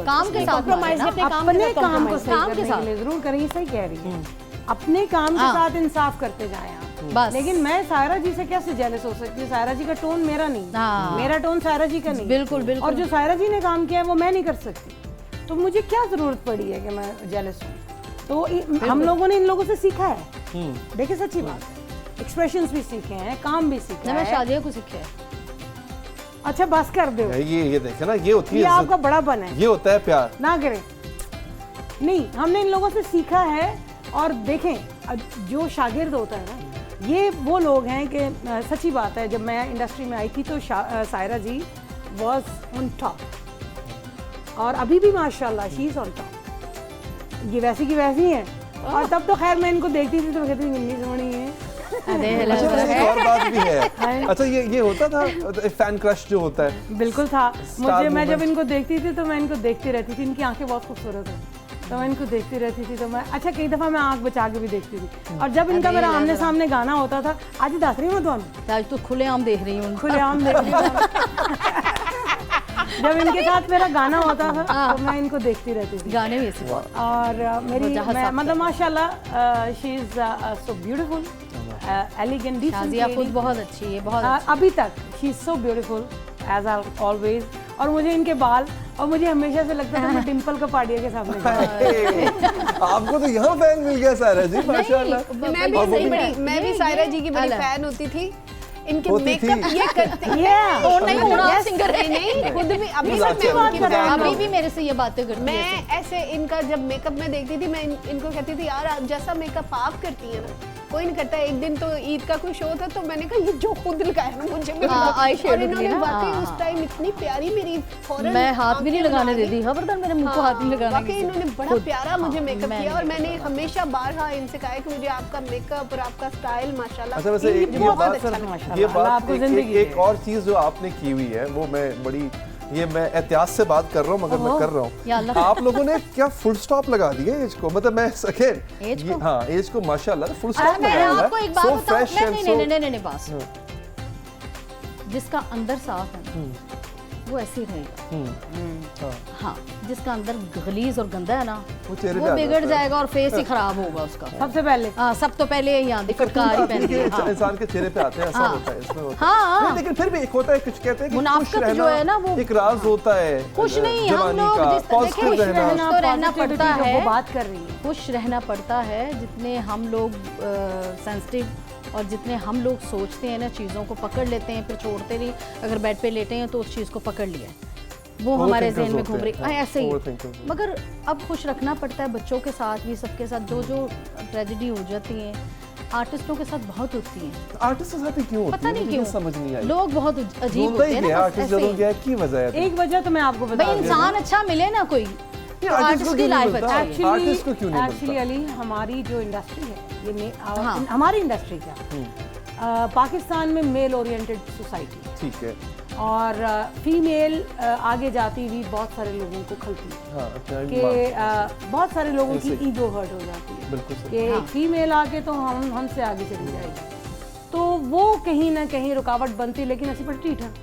काम के साथ compromise ना, अपने काम अपने के साथ काम को compromise। सही काम के करने साथ। के लिए जरूर करें, सही कह रही है। अपने काम के हाँ। साथ इंसाफ करते जाएं आप। बस। लेकिन मैं सायरा जी से कैसे जेलस हो सकती हूँ? सायरा जी का टोन मेरा नहीं, हाँ। मेरा टोन सायरा जी का नहीं। बिल्कुल, बिल्कुल। और जो सायरा जी ने काम किया है वो मैं नहीं कर सकती, तो मुझे क्या जरूरत पड़ी है कि मैं जेलस हूँ? तो हम लोगों ने इन लोगों से सीखा है। देखिए सच्ची बात है, एक्सप्रेशंस भी सीखे हैं, काम भी सीखा मैं है। शादिया को सीखे है। अच्छा बस कर दो, ये देखे ना, ये होती है ये इज्जत, आपका बड़ापन है, ये होता है प्यार। ना करें। नहीं, हमने इन लोगों से सीखा है। और देखें, जो शागिर्द होता है ना, ये वो लोग हैं कि सच्ची बात है, जब मैं इंडस्ट्री में आई थी तो सायरा जी वाज ऑन टॉप, और अभी भी माशाल्लाह शी इज ऑन टॉप। ये वैसी की वैसी हैं। और तब तो खैर मैं इनको देखती थी तो मैं कहती थी कितनी सोहनी है। अच्छा, वैसे एक और बात भी है। अच्छा, ये होता था फैन क्रश जो होता है। बिल्कुल था मुझे। मैं जब movement। इनको देखती थी तो मैं इनको देखती रहती थी, इनकी आंखें बहुत खूबसूरत हैं, तो मैं इनको देखती रहती थी। तो मैं अच्छा कई दफ़ा मैं आंख बचा के भी देखती थी। और जब इनका मेरा आमने सामने गाना होता था, आज ही दस रही हूँ मैं आज तो खुलेआम देख रही हूँ। खुलेआम देख रही हूँ। जब इनके साथ मेरा गाना होता था तो मैं इनको देखती रहती थी। गाने भी ऐसे। और मतलब माशाल्लाह she is so beautiful, elegant, decent. Shazia खुद बहुत अच्छी है, बहुत अभी तक she is so beautiful as always. और मुझे इनके बाल, और मुझे हमेशा से लगता था मैं डिम्पल कपाड़िया के सामने। आपको तो यहाँ फैन मिल गया सायरा जी, माशाल्लाह। मैं भी सायरा जी की बड़ी फैन होती थी। इनके मेकअप ये करते नहीं होना सिंगर है। नहीं, खुद भी अभी अभी भी मेरे से ये बातें करती है। मैं ऐसे इनका जब मेकअप में देखती थी, मैं इनको कहती थी यार आप जैसा मेकअप आप करती है ना कोई नहीं करता। एक दिन तो ईद का कोई शो था तो मैंने कहा ये जो खुद लगाया ना मुझे भी आई शेड और इन्होंने वाकई उस टाइम इतनी प्यारी मेरी फौरन मैं हाथ भी नहीं लगाने देती, खबरदार मेरे मुंह को हाथ नहीं लगाने वाकई इन्होंने बड़ा प्यारा मुझे मेकअप किया। और मैंने हमेशा बारहा इनसे कहा है कि मुझे आपका मेकअप और आपका स्टाइल माशाल्लाह। अच्छा, वैसे ये बहुत अच्छा लगा। ये बात एक और चीज जो आपने की हुई है वो मैं बड़ी, ये मैं एहतियात से बात कर रहा हूँ मगर मैं कर रहा हूँ। आप लोगों ने क्या फुल स्टॉप लगा दिए एज को? मतलब मैं सके हाँ एज को माशाल्लाह फुल स्टॉप लगाया है। आपको एक बात बताऊं, नहीं बस जिसका अंदर साफ है वो ऐसे ही रहेगा। हाँ, जिसका अंदर गलीज और गंदा है ना वो चेहरे वो बिगड़ जाएगा और फेस ही खराब होगा उसका। सबसे पहले सब तो पहले यहाँ फटकार पहन के इंसान के चेहरे पे आते हैं, ऐसा होता है इसमें होता है। हाँ नहीं, लेकिन फिर भी एक होता है, कुछ कहते हैं कि मुनाफिकत जो है ना वो एक राज होता है। खुश नहीं, हम जवानी लोग का, जिस तरह positive खुश रहना। तो रहना पड़ता है, वो बात कर रही है। खुश रहना पड़ता है। जितने हम लोग सेंसिटिव और जितने हम लोग सोचते हैं ना, चीज़ों को पकड़ लेते हैं फिर छोड़ते नहीं। अगर बेड पे लेटे हैं तो उस चीज़ को पकड़ लिया है, वो हमारे जहन में घूम रही है, ऐसे ही। मगर अब खुश रखना पड़ता है बच्चों के साथ भी, सबके साथ। जो ट्रेजेडी हो जाती है आर्टिस्टों के साथ बहुत होती है। आर्टिस्ट के साथ क्यों होती पता नहीं क्यों समझ नहीं आई। लोग बहुत अजीब होते हैं ना, आर्टिस्ट जरूर क्या की वजह है? एक वजह तो मैं आपको बता भाई इंसान अच्छा मिले ना कोई, आर्टिस्ट की लाइफ अच्छी है। आर्टिस्ट को क्यों नहीं मिलता? एक्चुअली अली हमारी जो इंडस्ट्री है ये हमारी इंडस्ट्री क्या पाकिस्तान में मेल ओरिएंटेड सोसाइटी, ठीक है, और फीमेल आगे जाती हुई बहुत सारे लोगों को खलती है कि बहुत सारे लोगों की ईगो हर्ट हो जाती है कि एक फीमेल आके तो हमसे आगे चली जाएगी, तो वो कहीं ना कहीं रुकावट बनती। लेकिन असी पर ठीक है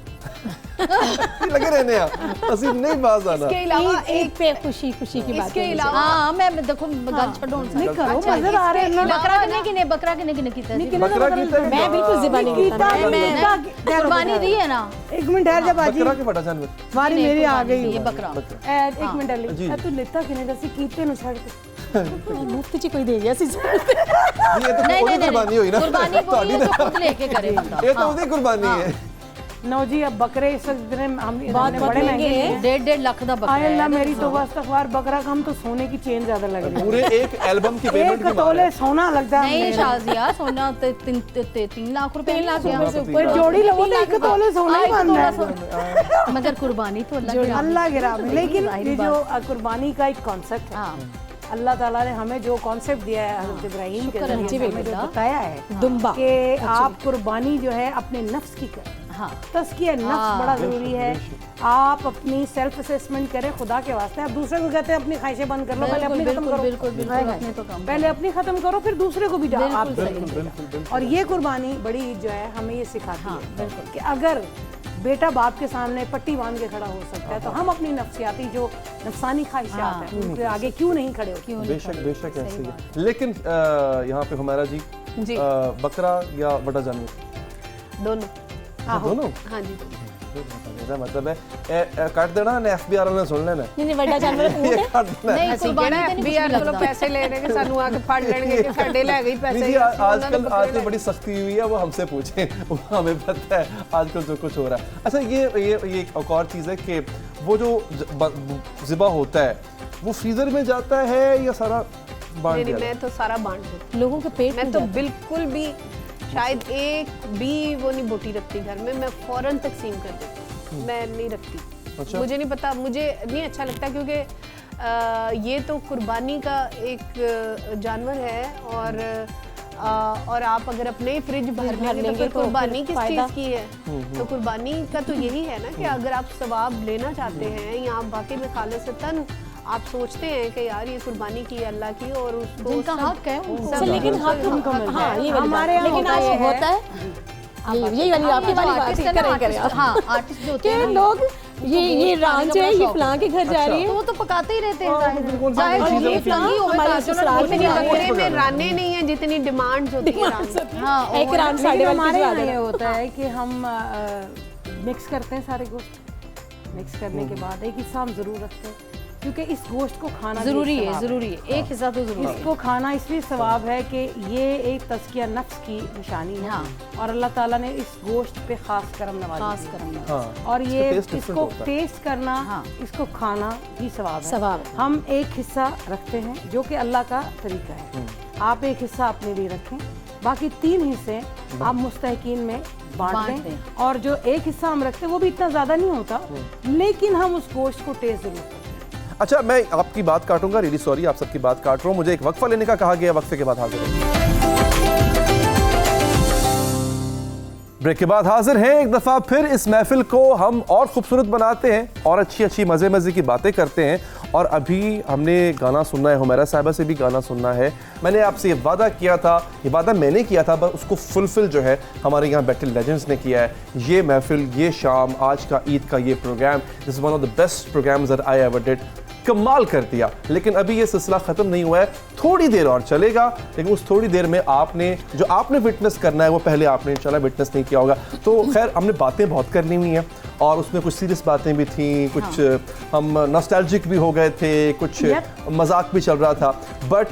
लगे रहने असि नहीं बाज आना। इसके अलावा एक पे खुशी की बात इसके है। अलावा हाँ मैं देखो गल छड़ो नहीं करो, नजर आ रहे हैं ना। बकरा किने कीता जी? बकरा कीता है? मैं बिल्कुल ज़िबानी नहीं करता। मैं कुर्बानी दी है ना। एक मिनट ठहर जा बाजी, बकरा के बड़ा जानवर वारी मेरी आ गई। ये बकरा एक मिनट अली तू लेता किने दसी कीते नु छड़ के मुफ्त ची कोई दे गया सी। ये तो कोई कुर्बानी हुई ना, कुर्बानी वो ही है जो खुद लेके करे बंदा। ये तो उसकी कुर्बानी है। नो जी, अब बकरे इस दिन हम बहुत बड़े महंगे हैं। 1.5 लाख का बकरा आय अल्लाह है। मेरी तौबा इस्तगफार, बकरा कम तो सोने की चेन ज्यादा लग रही है। पूरे एक एल्बम की पेमेंट एक तोले सोना लगता है। नहीं शाजिया, सोना 3 लाख रुपए, 3 लाख रुपए से ऊपर। कोई जोड़ी लो तो एक तोले सोना ही बन रहा है। मगर कुर्बानी तो अल्लाह अल्लाह के राह में। लेकिन ये जो कुर्बानी का एक कॉन्सेप्ट है, अल्लाह ताला ने हमें जो कॉन्सेप्ट दिया है हज़रत इब्राहीम के शुक्र है, ज़रिए जी, हमें जो बिल्कुल। बताया है दुम्बा कि आप कुर्बानी जो है अपने नफ्स की करें। हाँ तज़किया नफ्स बड़ा ज़रूरी है। आप अपनी सेल्फ असेसमेंट करें खुदा के वास्ते। आप दूसरे को कहते हैं अपनी ख्वाहिशें बंद कर लो, पहले अपनी खत्म करो। बिल्कुल बिल्कुल अपने तो काम पहले अपनी खत्म करो, फिर दूसरे को भी आप बिल्कुल सही। और ये कुर्बानी बड़ी ईद जो है हमें ये सिखाती है कि अगर बेटा बाप के सामने पट्टी बांध के खड़ा हो सकता है तो हम अपनी नफ्सियाती जो नफसानी ख्वाहिशात हैं उनके आगे क्यों नहीं खड़े हो। बेशक बेशक ऐसे ही है। लेकिन यहाँ पे हुमैरा जी, जी। बकरा या बड़ा जानवर दोनों। दोनों? हाँ जी। मेरा मतलब है काट देना ने एफबीआर ने सुन लेना नहीं बड़ा जानवर ऊँट ये है। काट देना नहीं ਅਸੀਂ कुर्बानी ਕਿਹੜਾ ਤੇ ਨਹੀਂ FBR कुछ ਕੋਲੋਂ लगता ਪੈਸੇ ਲੈ ਰਹੇ ਕਿ ਸਾਨੂੰ ਆ ਕੇ ਫੜ ਲੈਣਗੇ ਕਿ ਸਾਡੇ ਲੈ ਗਈ ਪੈਸੇ। नहीं जी, आजकल बड़ी सख्ती हुई है, वो हमसे पूछें, वो हमें पता है आजकल जो कुछ हो रहा है। अच्छा ये एक और चीज़ है कि वो जो ज़िबा होता है वो फ्रीज़र में जाता है या सारा बांट नहीं, दिया मैं तो सारा बांट देती लोगों के पेट हूँ। मैं में तो जाता है। बिल्कुल भी शायद एक भी वो नहीं बोटी रखती घर में, मैं फौरन तकसीम कर देती हूँ। मैं नहीं रखती। अच्छा। मुझे नहीं पता, मुझे नहीं अच्छा लगता क्योंकि ये तो कुर्बानी का एक जानवर है और आप अगर अपने फ्रिज भर लेंगे तो फिर तो कुर्बानी फिर किस फायदा। चीज़ की है। तो कुर्बानी का तो यही है ना कि अगर आप सवाब लेना चाहते हैं या आप वाकई में खालिसतन आप सोचते हैं कि यार ये कुर्बानी की है अल्लाह की और उसको जिनका सब- हक है उनको सब- अच्छा, लेकिन हक उनको मिलता हाँ है। ये वाली हमारे बात। यहाँ लेकिन होता आज ये होता है। है यही वाली आपकी वाली बात है, करें करें आप। हाँ आर्टिस्ट जो होते कि हैं ना, लोग ये गोश्त खाने रांझ का है, बड़ा ये शौक फलां के घर जा रही तो है। वो तो पकाते ही रहते हैं जाहिर है। बिल्कुल, चाहे बिल्कुल, वो ये बिल्कुल, फलांगी हो हमारे ताकि ससुराल में उन्होंने नहीं बोला, बकरे में राने नहीं है जितनी डिमांड होती है रान में। हाँ एक रान साढ़े लेकिन वाली हमारे भिजवा यहाँ ये देना। होता है कि हम मिक्स करते हैं सारे गोश्त। मिक्स करने के बाद एक हिस्सा हम जरूर रखते हैं क्योंकि इस गोश्त को खाना भी जरूरी एक है सवाब जरूरी है एक हिस्सा तो जरूरी है। इसको खाना इसलिए सवाब है कि ये एक तज़किया नफ्स की निशानी है। हाँ। और अल्लाह ताला ने इस गोश्त पे खास करम नवाजी खास दी है। करम हाँ, और इसका ये taste different इसको होता है। टेस्ट करना हाँ। इसको खाना भी सवाब है। सवाब है। हम एक हिस्सा रखते हैं जो कि अल्लाह का तरीका है। आप एक हिस्सा अपने लिए रखें, बाकी 3 हिस्से आप मुस्तहकीन में बांट बांट दें। दें। और जो एक हिस्सा हम रखते हैं वो भी इतना ज़्यादा नहीं होता, लेकिन हम उस गोश्त को टेस्ट जरूर करते हैं। अच्छा, मैं आपकी बात काटूंगा, रियली सॉरी आप सबकी बात काट रहा हूँ। मुझे एक वक्फा लेने का कहा गया, वक्फे के बाद हाजिर हैं। ब्रेक के बाद हाजिर हैं एक दफ़ा फिर। इस महफिल को हम और खूबसूरत बनाते हैं और अच्छी अच्छी मज़े मज़े की बातें करते हैं। और अभी हमने गाना सुनना है, हुमैरा साहिबा से भी गाना सुनना है। मैंने आपसे ये वादा किया था, ये वादा मैंने किया था, बस उसको फुलफिल जो है हमारे यहाँ बैटल लेजेंड्स ने किया है। ये महफिल, ये शाम, आज का ईद का ये program, this is one of the best programs that I ever did. कमाल कर दिया। लेकिन अभी ये सिलसिला ख़त्म नहीं हुआ है, थोड़ी देर और चलेगा। लेकिन उस थोड़ी देर में आपने विटनेस करना है वो पहले आपने इंशाल्लाह विटनेस नहीं किया होगा। तो खैर, हमने बातें बहुत करनी हुई हैं और उसमें कुछ सीरियस बातें भी थी, कुछ हम नॉस्टैल्जिक भी हो गए थे, कुछ मजाक भी चल रहा था। बट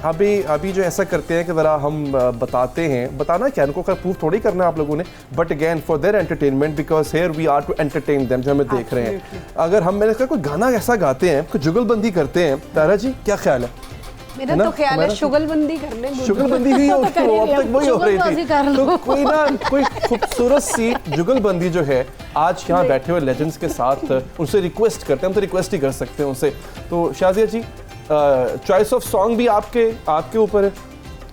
अभी जो ऐसा करते हैं कि ज़रा हम बताते हैं, बताना क्या, इनको खैर प्रूव थोड़ी करना है आप लोगों ने, but again for their entertainment, because here we are to entertain them, जो हमें देख रहे हैं। अगर हम, मैंने कहा कोई गाना ऐसा गाते हैं, कोई जुगलबंदी करते हैं, तारा जी क्या ख्याल है? मेरा ना? तो ख्याल है हमारा तो- शुगलबंदी करने जुगलबंदी हुई अब तक वही हो रही जुगलबाजी कर थी। लो। तो कोई खूबसूरत सी जुगलबंदी जो है आज यहाँ बैठे हुए लेजेंड्स के साथ उनसे रिक्वेस्ट करते हैं। हम तो रिक्वेस्ट ही कर सकते हैं उनसे। तो शाजिया जी, चॉइस ऑफ सॉन्ग भी आपके ऊपर है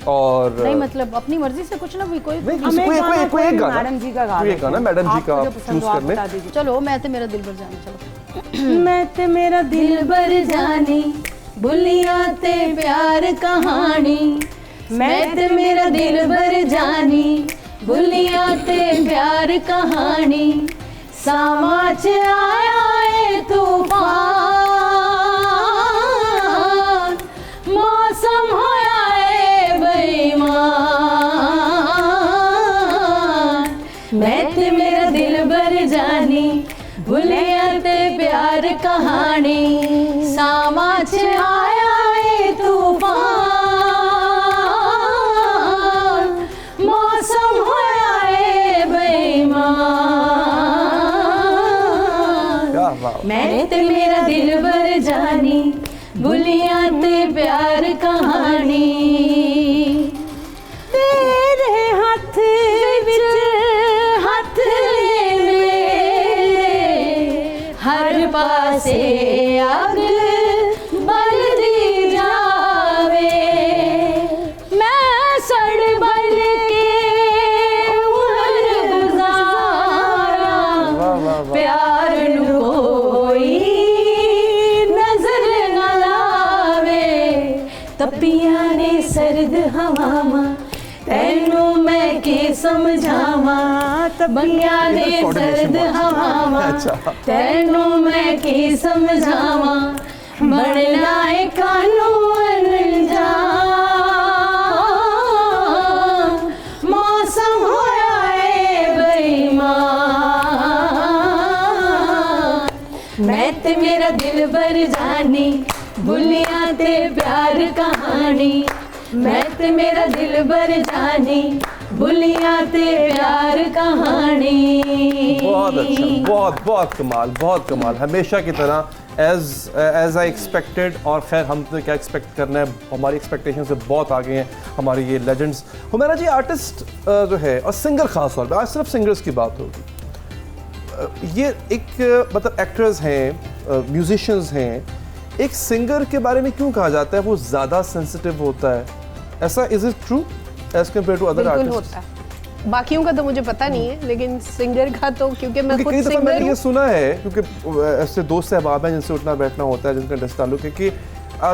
और नहीं मतलब अपनी मर्जी से कुछ ना भी कोई नहीं, हमें कोई एक गाना, मैडम जी का गा कोई एक गाना मैडम जी का आपको जो पसंद चूज हो आप करने। बता दीजिए। चलो मैं तो मेरा दिल भर जाने चलो। मैं ते मेरा दिल भर जानी बुलिया ते प्यार कहानी, मैं ते मेरा दिल भर जानी बुलिया ते प्यार कहानी, सामा च आया है तूफान, मौसम होया है बेईमान, मैं ते मेरा दिल भर जानी बुलिया ते प्यार कहानी, सामा च आया है तूफान, मौसम होया है बेईमान, क्या बात। मैं ते मेरा दिल भर जानी बुलिया ते प्यार कहानी, तेरे हाथ विच हाथ मेरे, हर पासे अग बलदी जावे, सर्द हवामा तेनू मैं के समझावा बगिया दे सर्द हवामा तेनू मैं के समझावा बनना है कानून अनजान मौसम होया है बेईमान मैं ते मेरा दिल भर जानी भूलिया ते प्यार कहानी मैं ते मेरा दिल भर जानी भूलिया ते प्यार कहानी। बहुत अच्छा, बहुत कमाल हमेशा की तरह एज आई एक्सपेक्टेड। और खैर हम तो क्या एक्सपेक्ट करना है, हमारी एक्सपेक्टेशन से बहुत आगे हैं हमारे ये लेजेंड्स। हुमैरा जी आर्टिस्ट जो है और सिंगर खास तौर पे, आज सिर्फ सिंगर्स की बात होगी, ये एक मतलब एक्टर्स हैं, म्यूजिशियंस हैं, एक सिंगर के बारे में क्यों कहा जाता है वो ज़्यादा सेंसिटिव होता है? ऐसा is it true as compare to other बिल्कुल आर्टिस्ट? होता है, बाकियों का तो मुझे पता नहीं है, लेकिन सिंगर का तो क्योंकि मैं खुद कई दफ़ा सिंगर मैंने ये हूँ। सुना है, क्योंकि ऐसे दोस्त सहबाब हैं जिनसे उठना बैठना होता है, जिनका इंटरेस्ट ताल्लुक है, कि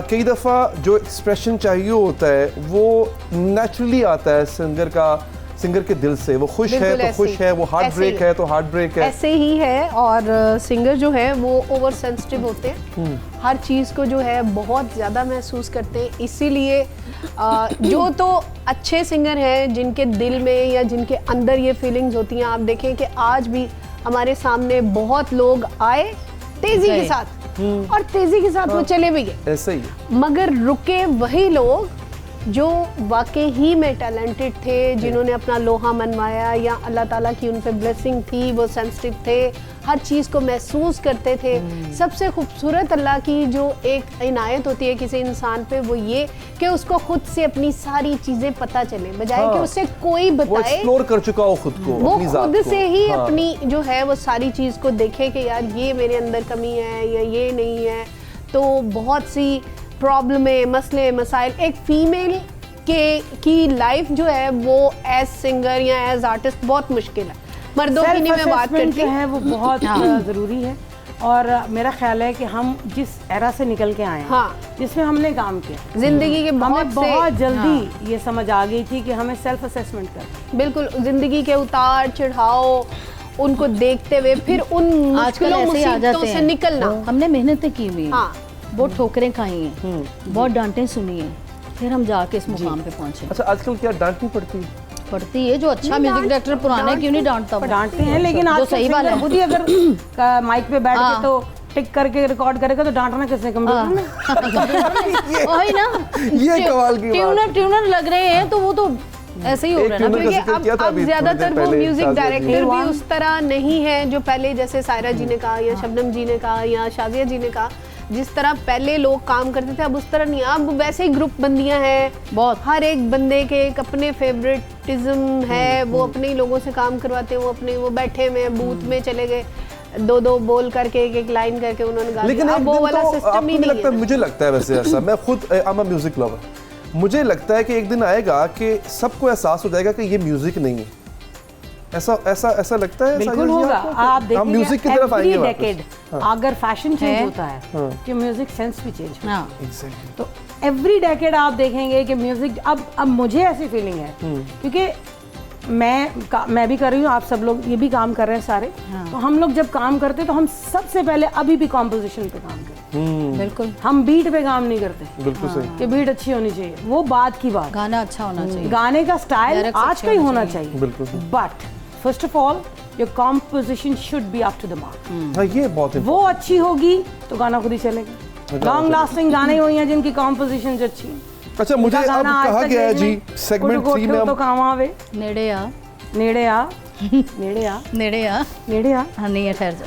कई दफ़ा जो एक्सप्रेशन चाहिए होता है वो नेचुरली आता है सिंगर के दिल से। वो खुश है बिल्कुल तो ऐसे खुश ही। है, वो हार्ट ऐसे ब्रेक ही। है तो हार्ट ब्रेक है। ऐसे ही है। और सिंगर जो है वो ओवर सेंसिटिव होते हैं, हर चीज़ को जो है बहुत ज़्यादा महसूस करते हैं। इसीलिए जो तो अच्छे सिंगर हैं जिनके दिल में या जिनके अंदर ये फीलिंग्स होती हैं, आप देखें कि आज भी हमारे सामने बहुत लोग आए तेज़ी के साथ और तेज़ी के साथ वो चले भी गए, ऐसे ही मगर रुके वही लोग जो वाकई ही में टैलेंटेड थे, जिन्होंने अपना लोहा मनवाया या अल्लाह ताला की उन पे ब्लेसिंग थी, वो सेंसिटिव थे, हर चीज़ को महसूस करते थे। सबसे खूबसूरत अल्लाह की जो एक इनायत होती है किसी इंसान पे, वो ये कि उसको खुद से अपनी सारी चीज़ें पता चले, बजाय कि उसे कोई वो बताए। एक्सप्लोर कर चुका हो खुद को, वो अपनी ज़ात खुद को। से ही हाँ। अपनी जो है वो सारी चीज़ को देखे कि यार ये मेरे अंदर कमी है या ये नहीं है। तो बहुत सी प्रॉब्लमें, मसले मसाइल एक फ़ीमेल की लाइफ जो है वो एज सिंगर या एज आर्टिस्ट बहुत मुश्किल है। मर्दों की नहीं मैं बात Self-assessment करती जो है वो बहुत ज़रूरी है। और मेरा ख्याल है कि हम जिस एरा से निकल के आए हैं, हाँ। जिसमें हमने काम किया, जिंदगी के हमें बहुत बहुत से जल्दी ये समझ आ गई थी कि हमें सेल्फ असेसमेंट करना। बिल्कुल जिंदगी के उतार चढ़ाव उनको देखते हुए फिर उन आजकल मुश्किलों ऐसे ही आ मुसीबतों जाते से हैं। निकलना। हमने मेहनतें की हुई हैं, हाँ। बहुत ठोकरें खाई हैं, बहुत डांटें सुनी हैं, फिर हम जाके इस मुकाम पे पहुंचे। अच्छा, आजकल क्या डांटनी पड़ती है? पड़ती है, जो अच्छा म्यूजिक डायरेक्टर पुराने क्यों नहीं डांटता वो? डांटते हैं, लेकिन जो आज सही बात है। खुद ही अगर माइक पे बैठ के तो टिक करके रिकॉर्ड करेगा तो डांटना किसने, कंप्यूटर ने? वही ना, ये कमाल की बात। ट्यूनर लग रहे हैं तो वो तो ऐसे ही हो एक रहा है ना। ट्यूनर क्योंकि जिक्र किया था अब अभी ज्यादातर थोड़ी देर वो पहले म्यूजिक शाजिया जी ने। डायरेक्टर भी उस तरह नहीं है जो पहले, जैसे सायरा जी ने कहा या शबनम जी ने कहा या शाजिया जी ने कहा, जिस तरह पहले लोग काम करते थे अब उस तरह नहीं। अब वैसे ही ग्रुप बंदियां हैं बहुत, हर एक बंदे के एक अपने फेवरेटिज्म है, वो अपने ही लोगों से काम करवाते हैं, वो अपने वो बैठे में बूथ में चले गए, दो बोल करके एक लाइन करके उन्होंने गा लेकिन दिया। एक अब वो दिन वाला तो सिस्टम आपको ही नहीं नहीं लगता, है। मुझे लगता है वैसे ऐसा, मैं खुद आई एम अ म्यूजिक लवर, मुझे लगता है कि एक दिन आएगा कि सबको एहसास हो जाएगा कि ये म्यूजिक नहीं है। ऐसा ऐसा ऐसा लगता है? बिल्कुल होगा। आप हम देखेंगे म्यूजिक की तरफ आएंगे वापस। डेकेड अगर फैशन चेंज है। होता है कि म्यूजिक सेंस भी चेंज होता है। हाँ, Exactly. तो एवरी डेकेड आप देखेंगे कि म्यूजिक अब मुझे ऐसी फीलिंग है, क्योंकि मैं भी कर रही हूँ, आप सब लोग ये भी काम कर रहे हैं सारे। तो हम लोग जब काम करते हैं तो हम सबसे पहले अभी भी कॉम्पोजिशन पे काम करते हैं, बिल्कुल। हम बीट पे काम नहीं करते बिल्कुल सही। कि बीट अच्छी होनी चाहिए, वो बात की बात। गाना अच्छा होना चाहिए, गाने का स्टाइल Lyrics आज अच्छे का ही होने होना चाहिए। चाहिए, बिल्कुल सही। But first of all your composition should be up to the mark. हाँ, ये बहुत वो अच्छी होगी तो गाना खुद ही चलेगा। लॉन्ग लास्टिंग गाने हुई हैं जिनकी कॉम्पोजिशन अच्छी है। अच्छा, मुझे अब कहा गया है जी सेगमेंट 3 में तो काम आवे नेड़े आ नेड़े आ नेड़े आ नेड़े आ नेड़े आ। हाँ, नहीं है, ठहर जा।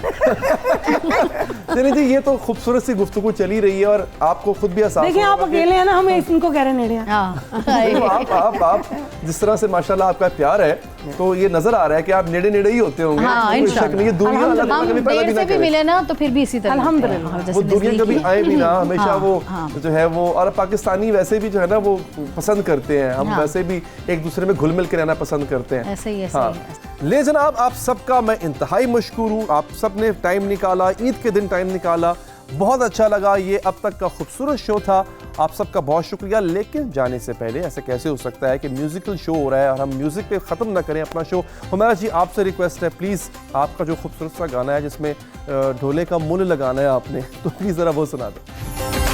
चलिए जी, ये तो खूबसूरत सी गुफ्तगू चली रही है और आपको खुद भी एहसास देखिए आप होगा कि- अकेले हैं ना, हम इनको कह रहे हैं नेड़े आ। हाँ, नहीं, आप जिस तरह से माशाल्लाह आपका प्यार है, तो ये नजर आ रहा है कि आप नेड़े नेड़े ही होते होंगे। हाँ, कोई शक नहीं है। दुनिया अल्लाह ताला हम कभी पैदा भी देर ना से भी करे। मिले ना तो फिर भी इसी तरह अल्हम्दुलिल्लाह। हाँ, वो जैसे दुनिया नज़दीकी। कभी आए भी ना, हमेशा हाँ, वो हाँ। जो है वो, और पाकिस्तानी वैसे भी जो है ना वो पसंद करते हैं, हम हाँ। वैसे भी एक दूसरे में घुल मिल के रहना पसंद करते हैं। ऐसे ही, ऐसे हाँ। ही। ले जनाब, आप सबका मैं इंतहाई मशकूर हूँ, आप सब ने टाइम निकाला, ईद के दिन टाइम निकाला बहुत अच्छा लगा, ये अब तक का खूबसूरत शो था। आप सबका बहुत शुक्रिया। लेकिन जाने से पहले ऐसे कैसे हो सकता है कि म्यूजिकल शो हो रहा है और हम म्यूजिक पे ख़त्म ना करें अपना शो। हुमैरा जी, आपसे रिक्वेस्ट है, प्लीज़ आपका जो खूबसूरत सा गाना है जिसमें ढोले का मुल लगाना है आपने, तो प्लीज़ ज़रा वो सुना दो।